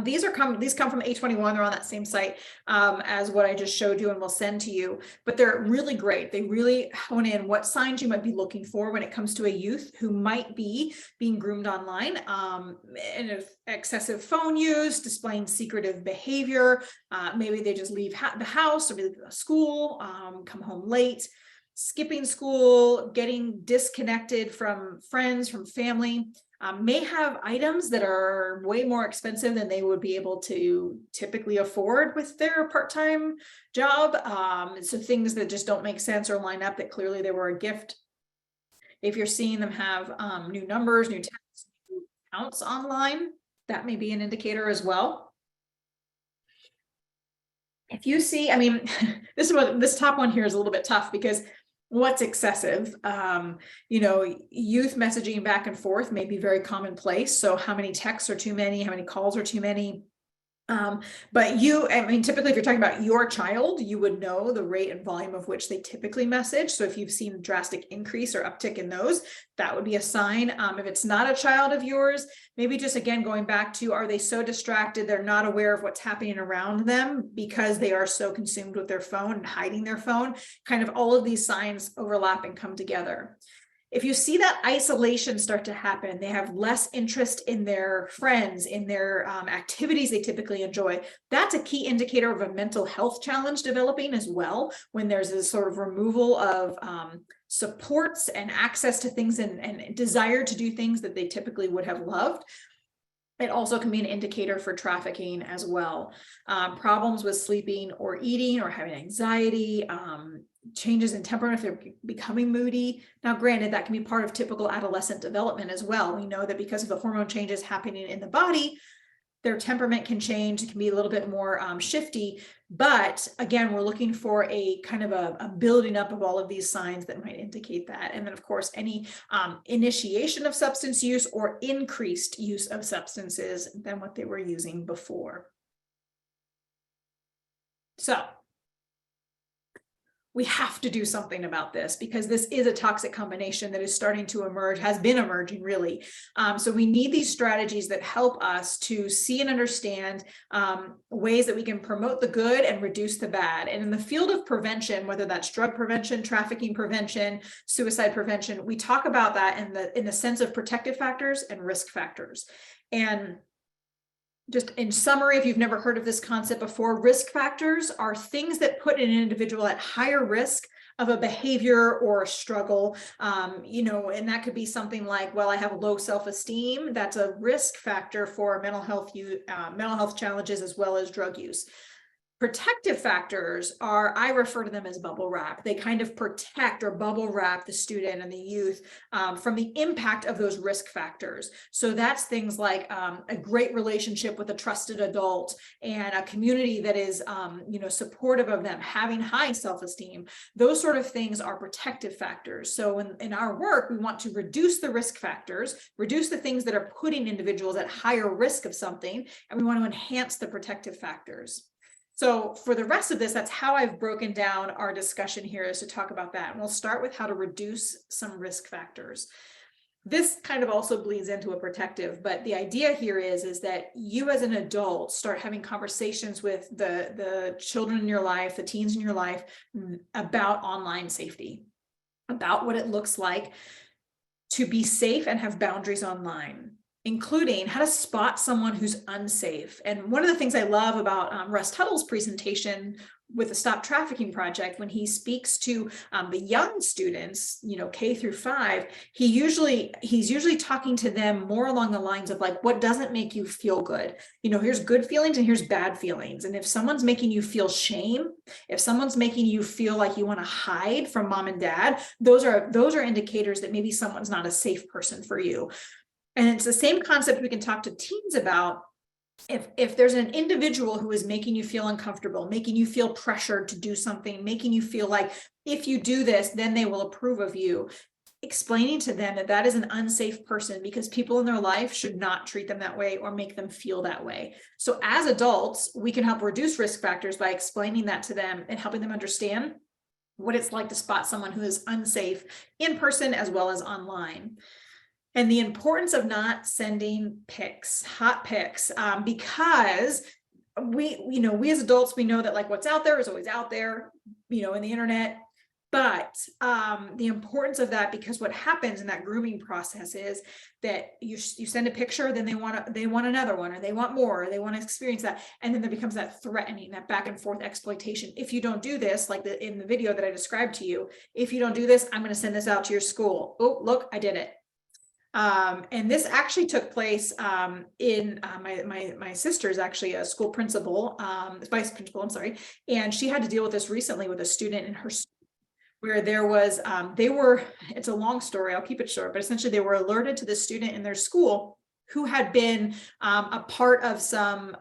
These come from A21. They're on that same site as what I just showed you and will send to you, but they're really great. They really hone in what signs you might be looking for when it comes to a youth who might be being groomed online, and excessive phone use, displaying secretive behavior. Maybe they just leave the house or leave school, come home late, skipping school, getting disconnected from friends, from family, may have items that are way more expensive than they would be able to typically afford with their part-time job. So things that just don't make sense or line up, that clearly they were a gift. If you're seeing them have new numbers, new texts, new accounts online, that may be an indicator as well. If you see, this top one here is a little bit tough, because what's excessive? Youth messaging back and forth may be very commonplace. So how many texts are too many? How many calls are too many? But typically if you're talking about your child, you would know the rate and volume of which they typically message. So if you've seen a drastic increase or uptick in those, that would be a sign. If it's not a child of yours, maybe just again, going back to, are they so distracted they're not aware of what's happening around them because they are so consumed with their phone and hiding their phone? Kind of all of these signs overlap and come together. If you see that isolation start to happen, they have less interest in their friends, in their activities they typically enjoy, that's a key indicator of a mental health challenge developing as well, when there's a sort of removal of supports and access to things and desire to do things that they typically would have loved. It also can be an indicator for trafficking as well. Problems with sleeping or eating or having anxiety, changes in temperament if they're becoming moody. Now, granted, that can be part of typical adolescent development as well. We know that because of the hormone changes happening in the body, their temperament can change. It can be a little bit more shifty. But again, we're looking for a kind of a building up of all of these signs that might indicate that. And then, of course, any initiation of substance use or increased use of substances than what they were using before. So we have to do something about this because this is a toxic combination that is starting to emerge, has been emerging really. So we need these strategies that help us to see and understand ways that we can promote the good and reduce the bad. And in the field of prevention, whether that's drug prevention, trafficking prevention, suicide prevention, we talk about that in the sense of protective factors and risk factors. And just in summary, if you've never heard of this concept before, risk factors are things that put an individual at higher risk of a behavior or a struggle, and that could be something like, well, I have low self-esteem. That's a risk factor for mental health challenges as well as drug use. Protective factors are, I refer to them as bubble wrap. They kind of protect or bubble wrap the student and the youth from the impact of those risk factors. So that's things like a great relationship with a trusted adult and a community that is, supportive of them, having high self-esteem. Those sort of things are protective factors. So in our work, we want to reduce the risk factors, reduce the things that are putting individuals at higher risk of something, and we want to enhance the protective factors. So for the rest of this, that's how I've broken down our discussion here, is to talk about that. And we'll start with how to reduce some risk factors. This kind of also bleeds into a protective, but the idea here is that you as an adult start having conversations with the children in your life, the teens in your life, about online safety, about what it looks like to be safe and have boundaries online, including how to spot someone who's unsafe. And one of the things I love about Russ Tuttle's presentation with the Stop Trafficking Project, when he speaks to the young students, K through 5, he's usually talking to them more along the lines of like, what doesn't make you feel good? Here's good feelings and here's bad feelings. And if someone's making you feel shame, if someone's making you feel like you want to hide from mom and dad, those are indicators that maybe someone's not a safe person for you. And it's the same concept we can talk to teens about. If there's an individual who is making you feel uncomfortable, making you feel pressured to do something, making you feel like if you do this, then they will approve of you, explaining to them that that is an unsafe person because people in their life should not treat them that way or make them feel that way. So as adults, we can help reduce risk factors by explaining that to them and helping them understand what it's like to spot someone who is unsafe in person as well as online. And the importance of not sending pics, hot pics, because we as adults, we know that like what's out there is always out there, in the internet. But the importance of that, because what happens in that grooming process is that you send a picture, then they want another one, or they want more, or they want to experience that, and then there becomes that threatening, that back and forth exploitation. If you don't do this, like in the video that I described to you, if you don't do this, I'm going to send this out to your school. Oh, look, I did it. And this actually took place in my sister's actually a school principal, vice principal, I'm sorry. And she had to deal with this recently with a student in her school where there was, it's a long story, I'll keep it short, but essentially they were alerted to the student in their school who had been a part of some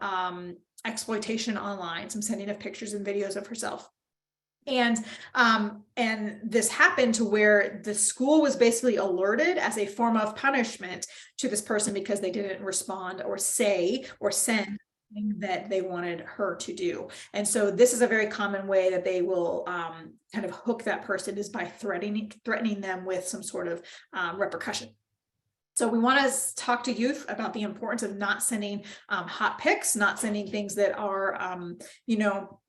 exploitation online, some sending of pictures and videos of herself. And this happened to where the school was basically alerted as a form of punishment to this person because they didn't respond or say or send that they wanted her to do. And so this is a very common way that they will kind of hook that person, is by threatening them with some sort of repercussion. So we want to talk to youth about the importance of not sending hot pics, not sending things that are,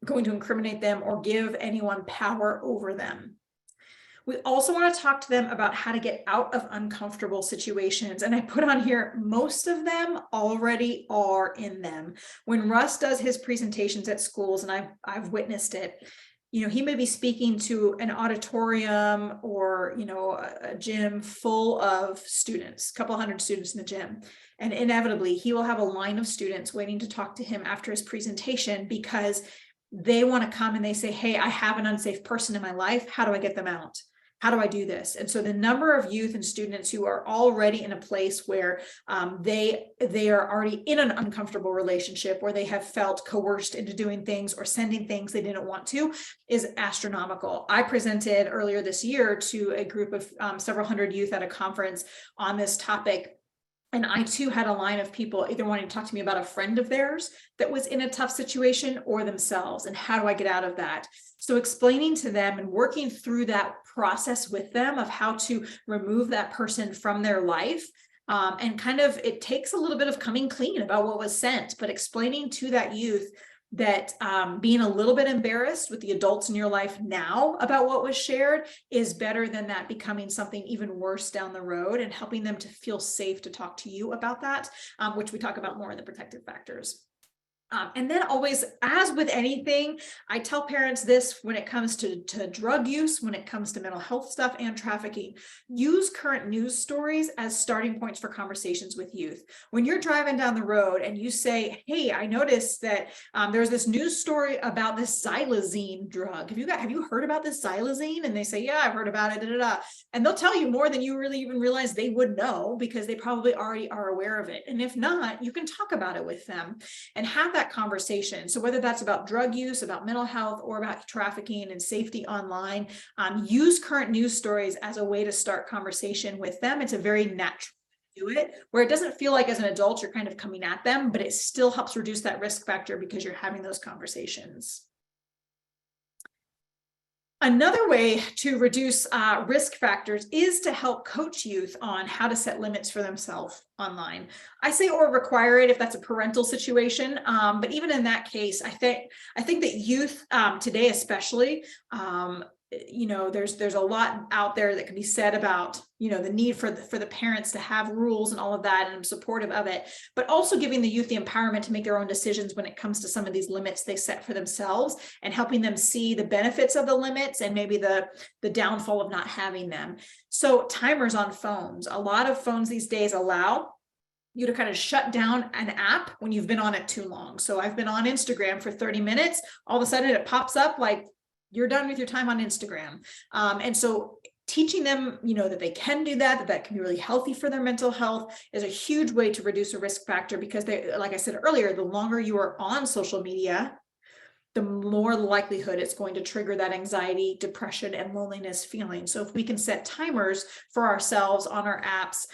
going to incriminate them or give anyone power over them. We also want to talk to them about how to get out of uncomfortable situations. And I put on here, most of them already are in them. When Russ does his presentations at schools, and I've witnessed it, he may be speaking to an auditorium or, a gym full of students, a couple hundred students in the gym. And inevitably, he will have a line of students waiting to talk to him after his presentation because they want to come and they say, hey, I have an unsafe person in my life. How do I get them out? How do I do this? And so the number of youth and students who are already in a place where they are already in an uncomfortable relationship, where they have felt coerced into doing things or sending things they didn't want to, is astronomical. I presented earlier this year to a group of several hundred youth at a conference on this topic. And I too had a line of people either wanting to talk to me about a friend of theirs that was in a tough situation or themselves. And how do I get out of that? So explaining to them and working through that process with them of how to remove that person from their life. And it takes a little bit of coming clean about what was sent, but explaining to that youth that being a little bit embarrassed with the adults in your life now about what was shared is better than that becoming something even worse down the road, and helping them to feel safe to talk to you about that, which we talk about more in the protective factors. And then always, as with anything, I tell parents this when it comes to drug use, when it comes to mental health stuff and trafficking, use current news stories as starting points for conversations with youth. When you're driving down the road and you say, hey, I noticed that there's this news story about this xylazine drug. Have you heard about this xylazine? And they say, yeah, I've heard about it, da, da, da. And they'll tell you more than you really even realize they would know, because they probably already are aware of it. And if not, you can talk about it with them and have that conversation. So whether that's about drug use, about mental health, or about trafficking and safety online, use current news stories as a way to start conversation with them. It's a very natural do it, where it doesn't feel like as an adult you're kind of coming at them, but it still helps reduce that risk factor because you're having those conversations. Another way to reduce risk factors is to help coach youth on how to set limits for themselves online. I say or require it if that's a parental situation, but even in that case, I think that youth today especially, there's a lot out there that can be said about the need for the parents to have rules and all of that, and I'm supportive of it, but also giving the youth the empowerment to make their own decisions when it comes to some of these limits they set for themselves, and helping them see the benefits of the limits and maybe the downfall of not having them. So timers on phones, a lot of phones these days allow you to kind of shut down an app when you've been on it too long. So I've been on Instagram for 30 minutes, all of a sudden it pops up like, you're done with your time on Instagram. And so teaching them, that they can do that can be really healthy for their mental health, is a huge way to reduce a risk factor, because like I said earlier, the longer you are on social media, the more likelihood it's going to trigger that anxiety, depression, and loneliness feeling. So if we can set timers for ourselves on our apps,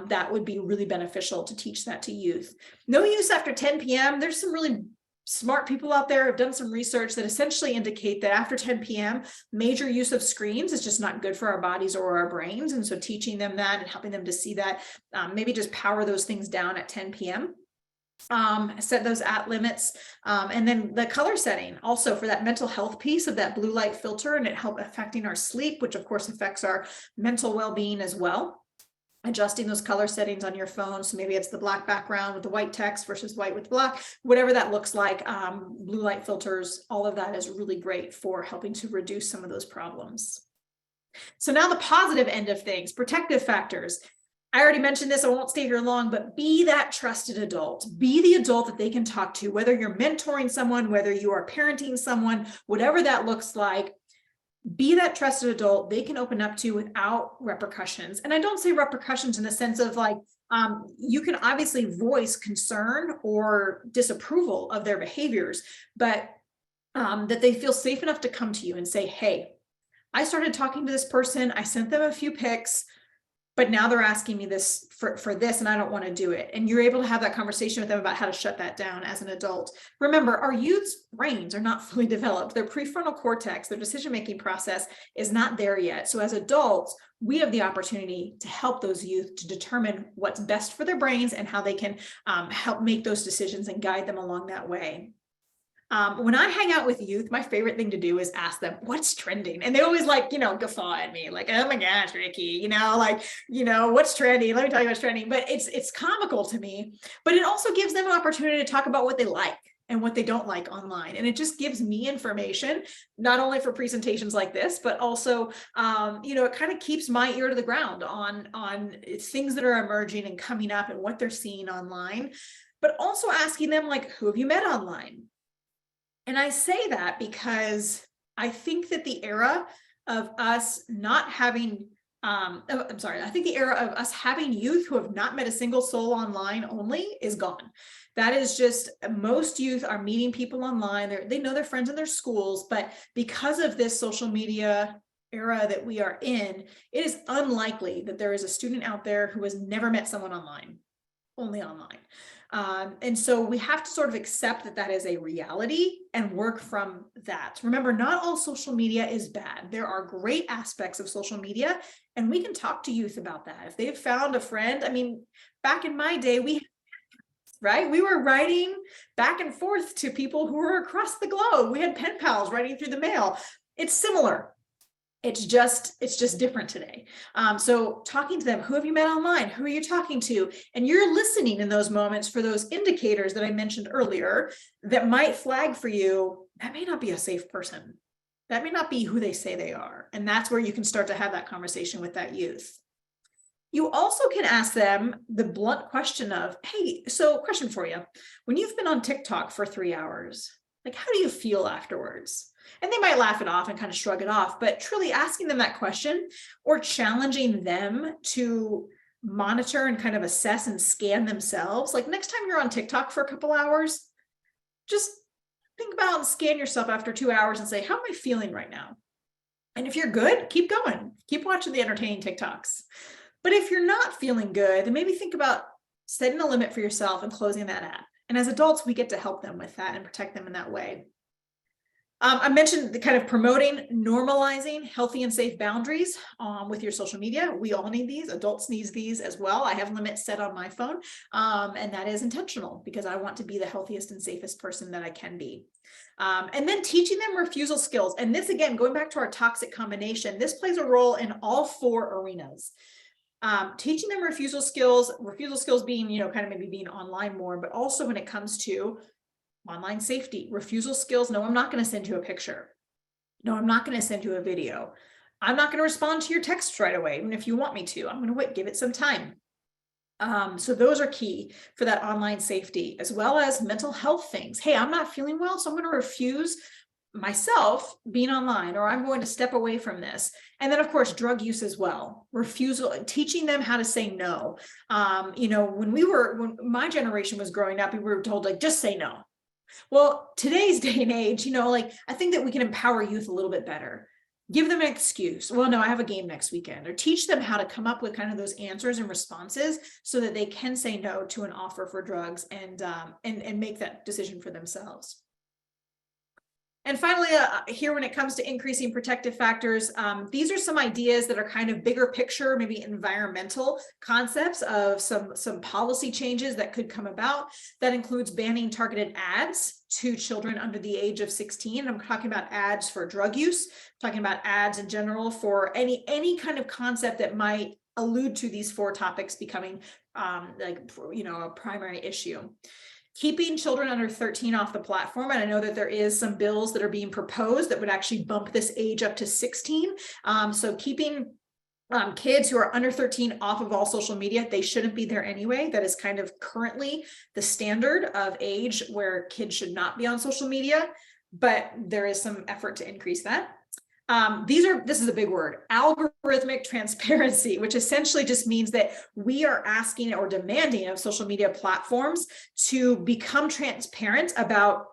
that would be really beneficial to teach that to youth. No use after 10 p.m. There's some really smart people out there have done some research that essentially indicate that after 10 p.m., major use of screens is just not good for our bodies or our brains. And so teaching them that and helping them to see that, maybe just power those things down at 10 p.m. Set those at limits. And then the color setting also for that mental health piece of that blue light filter, and it helps affecting our sleep, which of course affects our mental well-being as well. Adjusting those color settings on your phone. So maybe it's the black background with the white text versus white with black, whatever that looks like. Blue light filters, all of that is really great for helping to reduce some of those problems. So now the positive end of things, protective factors. I already mentioned this, I won't stay here long, but be that trusted adult. Be the adult that they can talk to, whether you're mentoring someone, whether you are parenting someone, whatever that looks like. Be that trusted adult they can open up to without repercussions. And I don't say repercussions in the sense of like, you can obviously voice concern or disapproval of their behaviors, but that they feel safe enough to come to you and say, hey, I started talking to this person, I sent them a few pics, but now they're asking me this for this, and I don't want to do it. And you're able to have that conversation with them about how to shut that down as an adult. Remember, our youth's brains are not fully developed. Their prefrontal cortex, their decision-making process is not there yet. So as adults, we have the opportunity to help those youth to determine what's best for their brains and how they can help make those decisions and guide them along that way. When I hang out with youth, my favorite thing to do is ask them what's trending. And they always guffaw at me like, oh my gosh, Rikki, what's trending? Let me tell you what's trending. But it's comical to me, but it also gives them an opportunity to talk about what they like and what they don't like online. And it just gives me information, not only for presentations like this, but also, it kind of keeps my ear to the ground on things that are emerging and coming up and what they're seeing online, but also asking them, like, who have you met online? And I say that because I think that the era of us not having, I think the era of us having youth who have not met a single soul online only is gone. That is just, most youth are meeting people online. They know their friends in their schools, but because of this social media era that we are in, it is unlikely that there is a student out there who has never met someone online, only online. And so we have to sort of accept that that is a reality and work from that. Remember, not all social media is bad. There are great aspects of social media, and we can talk to youth about that. If they've found a friend, I mean, back in my day, we were writing back and forth to people who were across the globe. We had pen pals writing through the mail. It's similar. It's just different today. So talking to them, who have you met online? Who are you talking to? And you're listening in those moments for those indicators that I mentioned earlier that might flag for you, that may not be a safe person. That may not be who they say they are. And that's where you can start to have that conversation with that youth. You also can ask them the blunt question of, hey, so question for you. When you've been on TikTok for 3 hours, like, how do you feel afterwards? And they might laugh it off and kind of shrug it off, but truly asking them that question or challenging them to monitor and kind of assess and scan themselves. Like, next time you're on TikTok for a couple hours, just think about and scan yourself after 2 hours and say, how am I feeling right now? And if you're good, keep going, keep watching the entertaining TikToks. But if you're not feeling good, then maybe think about setting a limit for yourself and closing that app. And as adults, we get to help them with that and protect them in that way. I mentioned the kind of promoting, normalizing healthy and safe boundaries with your social media. We all need these. Adults need these as well. I have limits set on my phone, and that is intentional because I want to be the healthiest and safest person that I can be. And then teaching them refusal skills. And this, again, going back to our toxic combination, this plays a role in all 4 arenas. Teaching them refusal skills being, kind of maybe being online more, but also when it comes to online safety, refusal skills. No, I'm not going to send you a picture. No, I'm not going to send you a video. I'm not going to respond to your texts right away. Even if you want me to, I'm going to wait, give it some time. So those are key for that online safety, as well as mental health things. Hey, I'm not feeling well, so I'm going to refuse myself being online, or I'm going to step away from this. And then, of course, drug use as well. Refusal, teaching them how to say no. When my generation was growing up, we were told, like, just say no. Well, today's day and age, I think that we can empower youth a little bit better. Give them an excuse. Well, no, I have a game next weekend, or teach them how to come up with kind of those answers and responses so that they can say no to an offer for drugs and make that decision for themselves. And finally, here, when it comes to increasing protective factors, these are some ideas that are kind of bigger picture, maybe environmental concepts of some policy changes that could come about. That includes banning targeted ads to children under the age of 16. I'm talking about ads for drug use, I'm talking about ads in general for any kind of concept that might allude to these 4 topics becoming a primary issue. Keeping children under 13 off the platform. And I know that there is some bills that are being proposed that would actually bump this age up to 16. So keeping kids who are under 13 off of all social media, they shouldn't be there anyway. That is kind of currently the standard of age where kids should not be on social media, but there is some effort to increase that. This is a big word, algorithmic transparency, which essentially just means that we are asking or demanding of social media platforms to become transparent about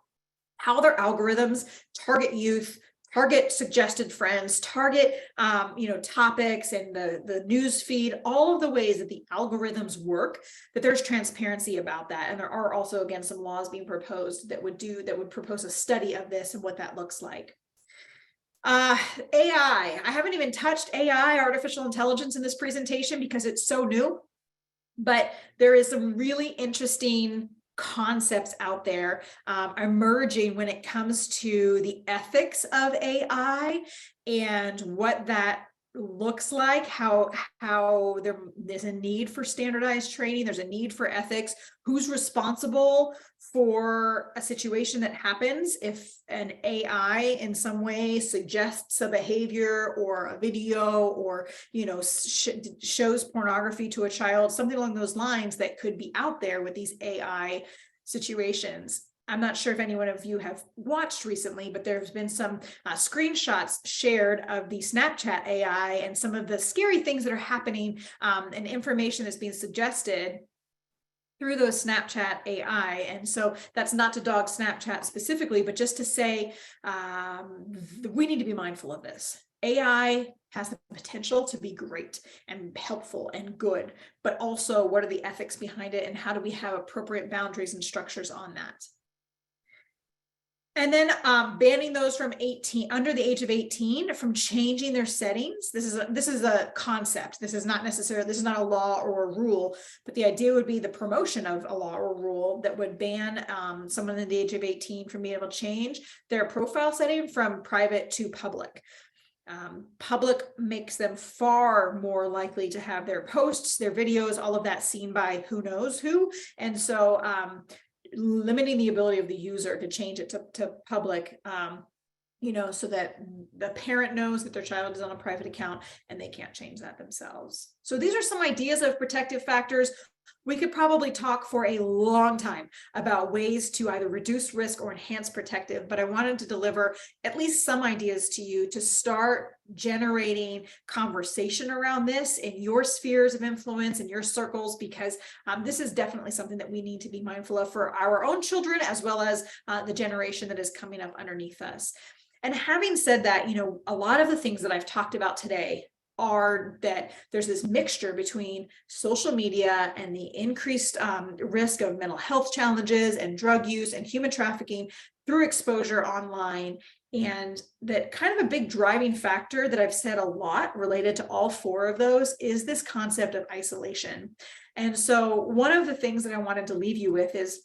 how their algorithms target youth, target suggested friends, target topics and the news feed, all of the ways that the algorithms work, that there's transparency about that. And there are also, again, some laws being proposed that would propose a study of this and what that looks like. AI. I haven't even touched AI, artificial intelligence, in this presentation because it's so new, but there is some really interesting concepts out there emerging when it comes to the ethics of AI and what that looks like, how there's a need for standardized training, there's a need for ethics, who's responsible for a situation that happens if an AI in some way suggests a behavior or a video, or shows pornography to a child, something along those lines that could be out there with these AI situations. I'm not sure if anyone of you have watched recently, but there's been some screenshots shared of the Snapchat AI and some of the scary things that are happening, and information that's being suggested through those Snapchat AI. And so that's not to dog Snapchat specifically, but just to say, we need to be mindful of this. AI has the potential to be great and helpful and good, but also what are the ethics behind it, and how do we have appropriate boundaries and structures on that? And then banning those from under the age of 18 from changing their settings. This is a concept. This is not a law or a rule, but the idea would be the promotion of a law or rule that would ban someone under the age of 18 from being able to change their profile setting from private to public. Public makes them far more likely to have their posts, their videos, all of that seen by who knows who. And so limiting the ability of the user to change it to public, so that the parent knows that their child is on a private account and they can't change that themselves. So these are some ideas of protective factors. We could probably talk for a long time about ways to either reduce risk or enhance protective, but I wanted to deliver at least some ideas to you to start generating conversation around this in your spheres of influence, in your circles, because this is definitely something that we need to be mindful of for our own children, as well as the generation that is coming up underneath us. And having said that, a lot of the things that I've talked about today are that there's this mixture between social media and the increased risk of mental health challenges and drug use and human trafficking through exposure online. And that kind of a big driving factor that I've said a lot related to all four of those is this concept of isolation. And so one of the things that I wanted to leave you with is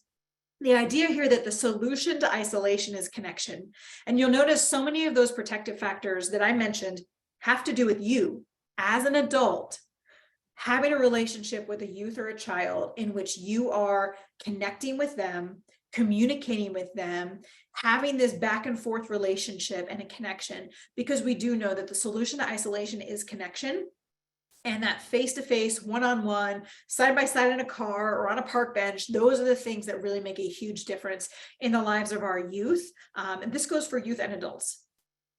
the idea here that the solution to isolation is connection. And you'll notice so many of those protective factors that I mentioned have to do with you as an adult having a relationship with a youth or a child in which you are connecting with them, communicating with them, having this back and forth relationship and a connection, because we do know that the solution to isolation is connection. And that face-to-face, one-on-one, side-by-side in a car or on a park bench, those are the things that really make a huge difference in the lives of our youth. And this goes for youth and adults.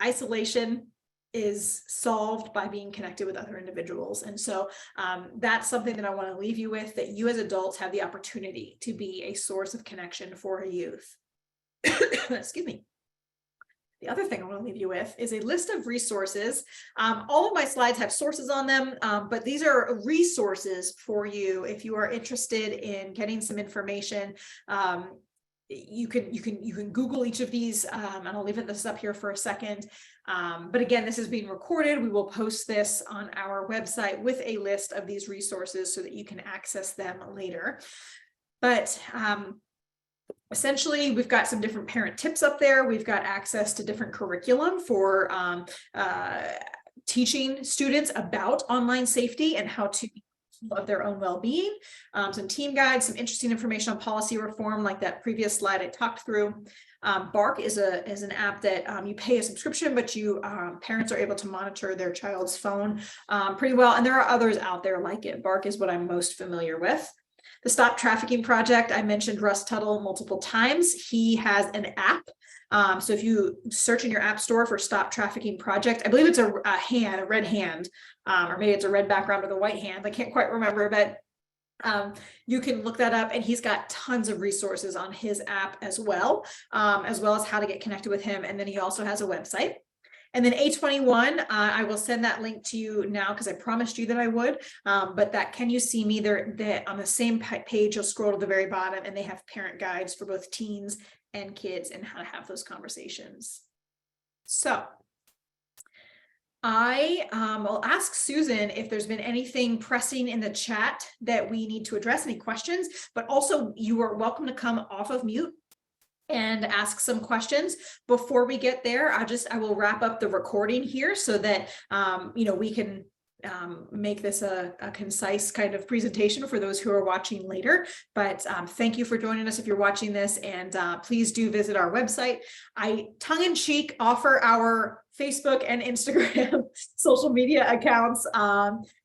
Isolation is solved by being connected with other individuals. And so that's something that I want to leave you with, that you as adults have the opportunity to be a source of connection for a youth. Excuse me. The other thing I want to leave you with is a list of resources. All of my slides have sources on them, but these are resources for you if you are interested in getting some information. You can Google each of these, and I'll leave this up here for a second. But again, this is being recorded. We will post this on our website with a list of these resources so that you can access them later. But essentially, we've got some different parent tips up there. We've got access to different curriculum for teaching students about online safety and how to of their own well-being, some team guides, some interesting information on policy reform, like that previous slide I talked through. Bark is an app that you pay a subscription, but you parents are able to monitor their child's phone pretty well. And there are others out there like it. Bark is what I'm most familiar with. The Stop Trafficking Project, I mentioned Russ Tuttle multiple times. He has an app. So if you search in your app store for Stop Trafficking Project, I believe it's a red hand, or maybe it's a red background with a white hand. I can't quite remember, but you can look that up, and he's got tons of resources on his app as well as how to get connected with him. And then he also has a website. And then A21, I will send that link to you now because I promised you that I would. But that Can You See Me, they're on the same page. You'll scroll to the very bottom, and they have parent guides for both teens and kids and how to have those conversations. So I will ask Susan if there's been anything pressing in the chat that we need to address, any questions, but also you are welcome to come off of mute and ask some questions. Before we get there, I will wrap up the recording here so that we can make this a concise kind of presentation for those who are watching later. But thank you for joining us if you're watching this, and please do visit our website. I tongue-in-cheek offer our Facebook and Instagram social media accounts,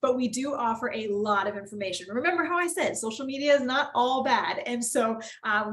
but we do offer a lot of information. Remember how I said social media is not all bad, and so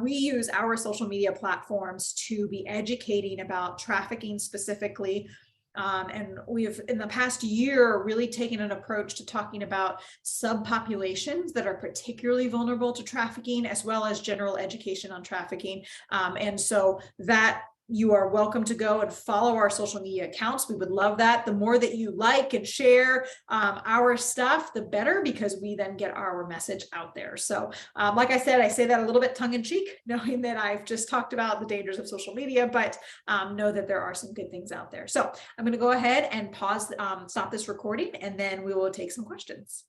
we use our social media platforms to be educating about trafficking specifically. And we've, in the past year, really taken an approach to talking about subpopulations that are particularly vulnerable to trafficking, as well as general education on trafficking. And so that you are welcome to go and follow our social media accounts. We would love that. The more that you like and share our stuff, the better, because we then get our message out there. So like I said, I say that a little bit tongue-in-cheek, knowing that I've just talked about the dangers of social media, but know that there are some good things out there. So I'm going to go ahead and pause, stop this recording, and then we will take some questions.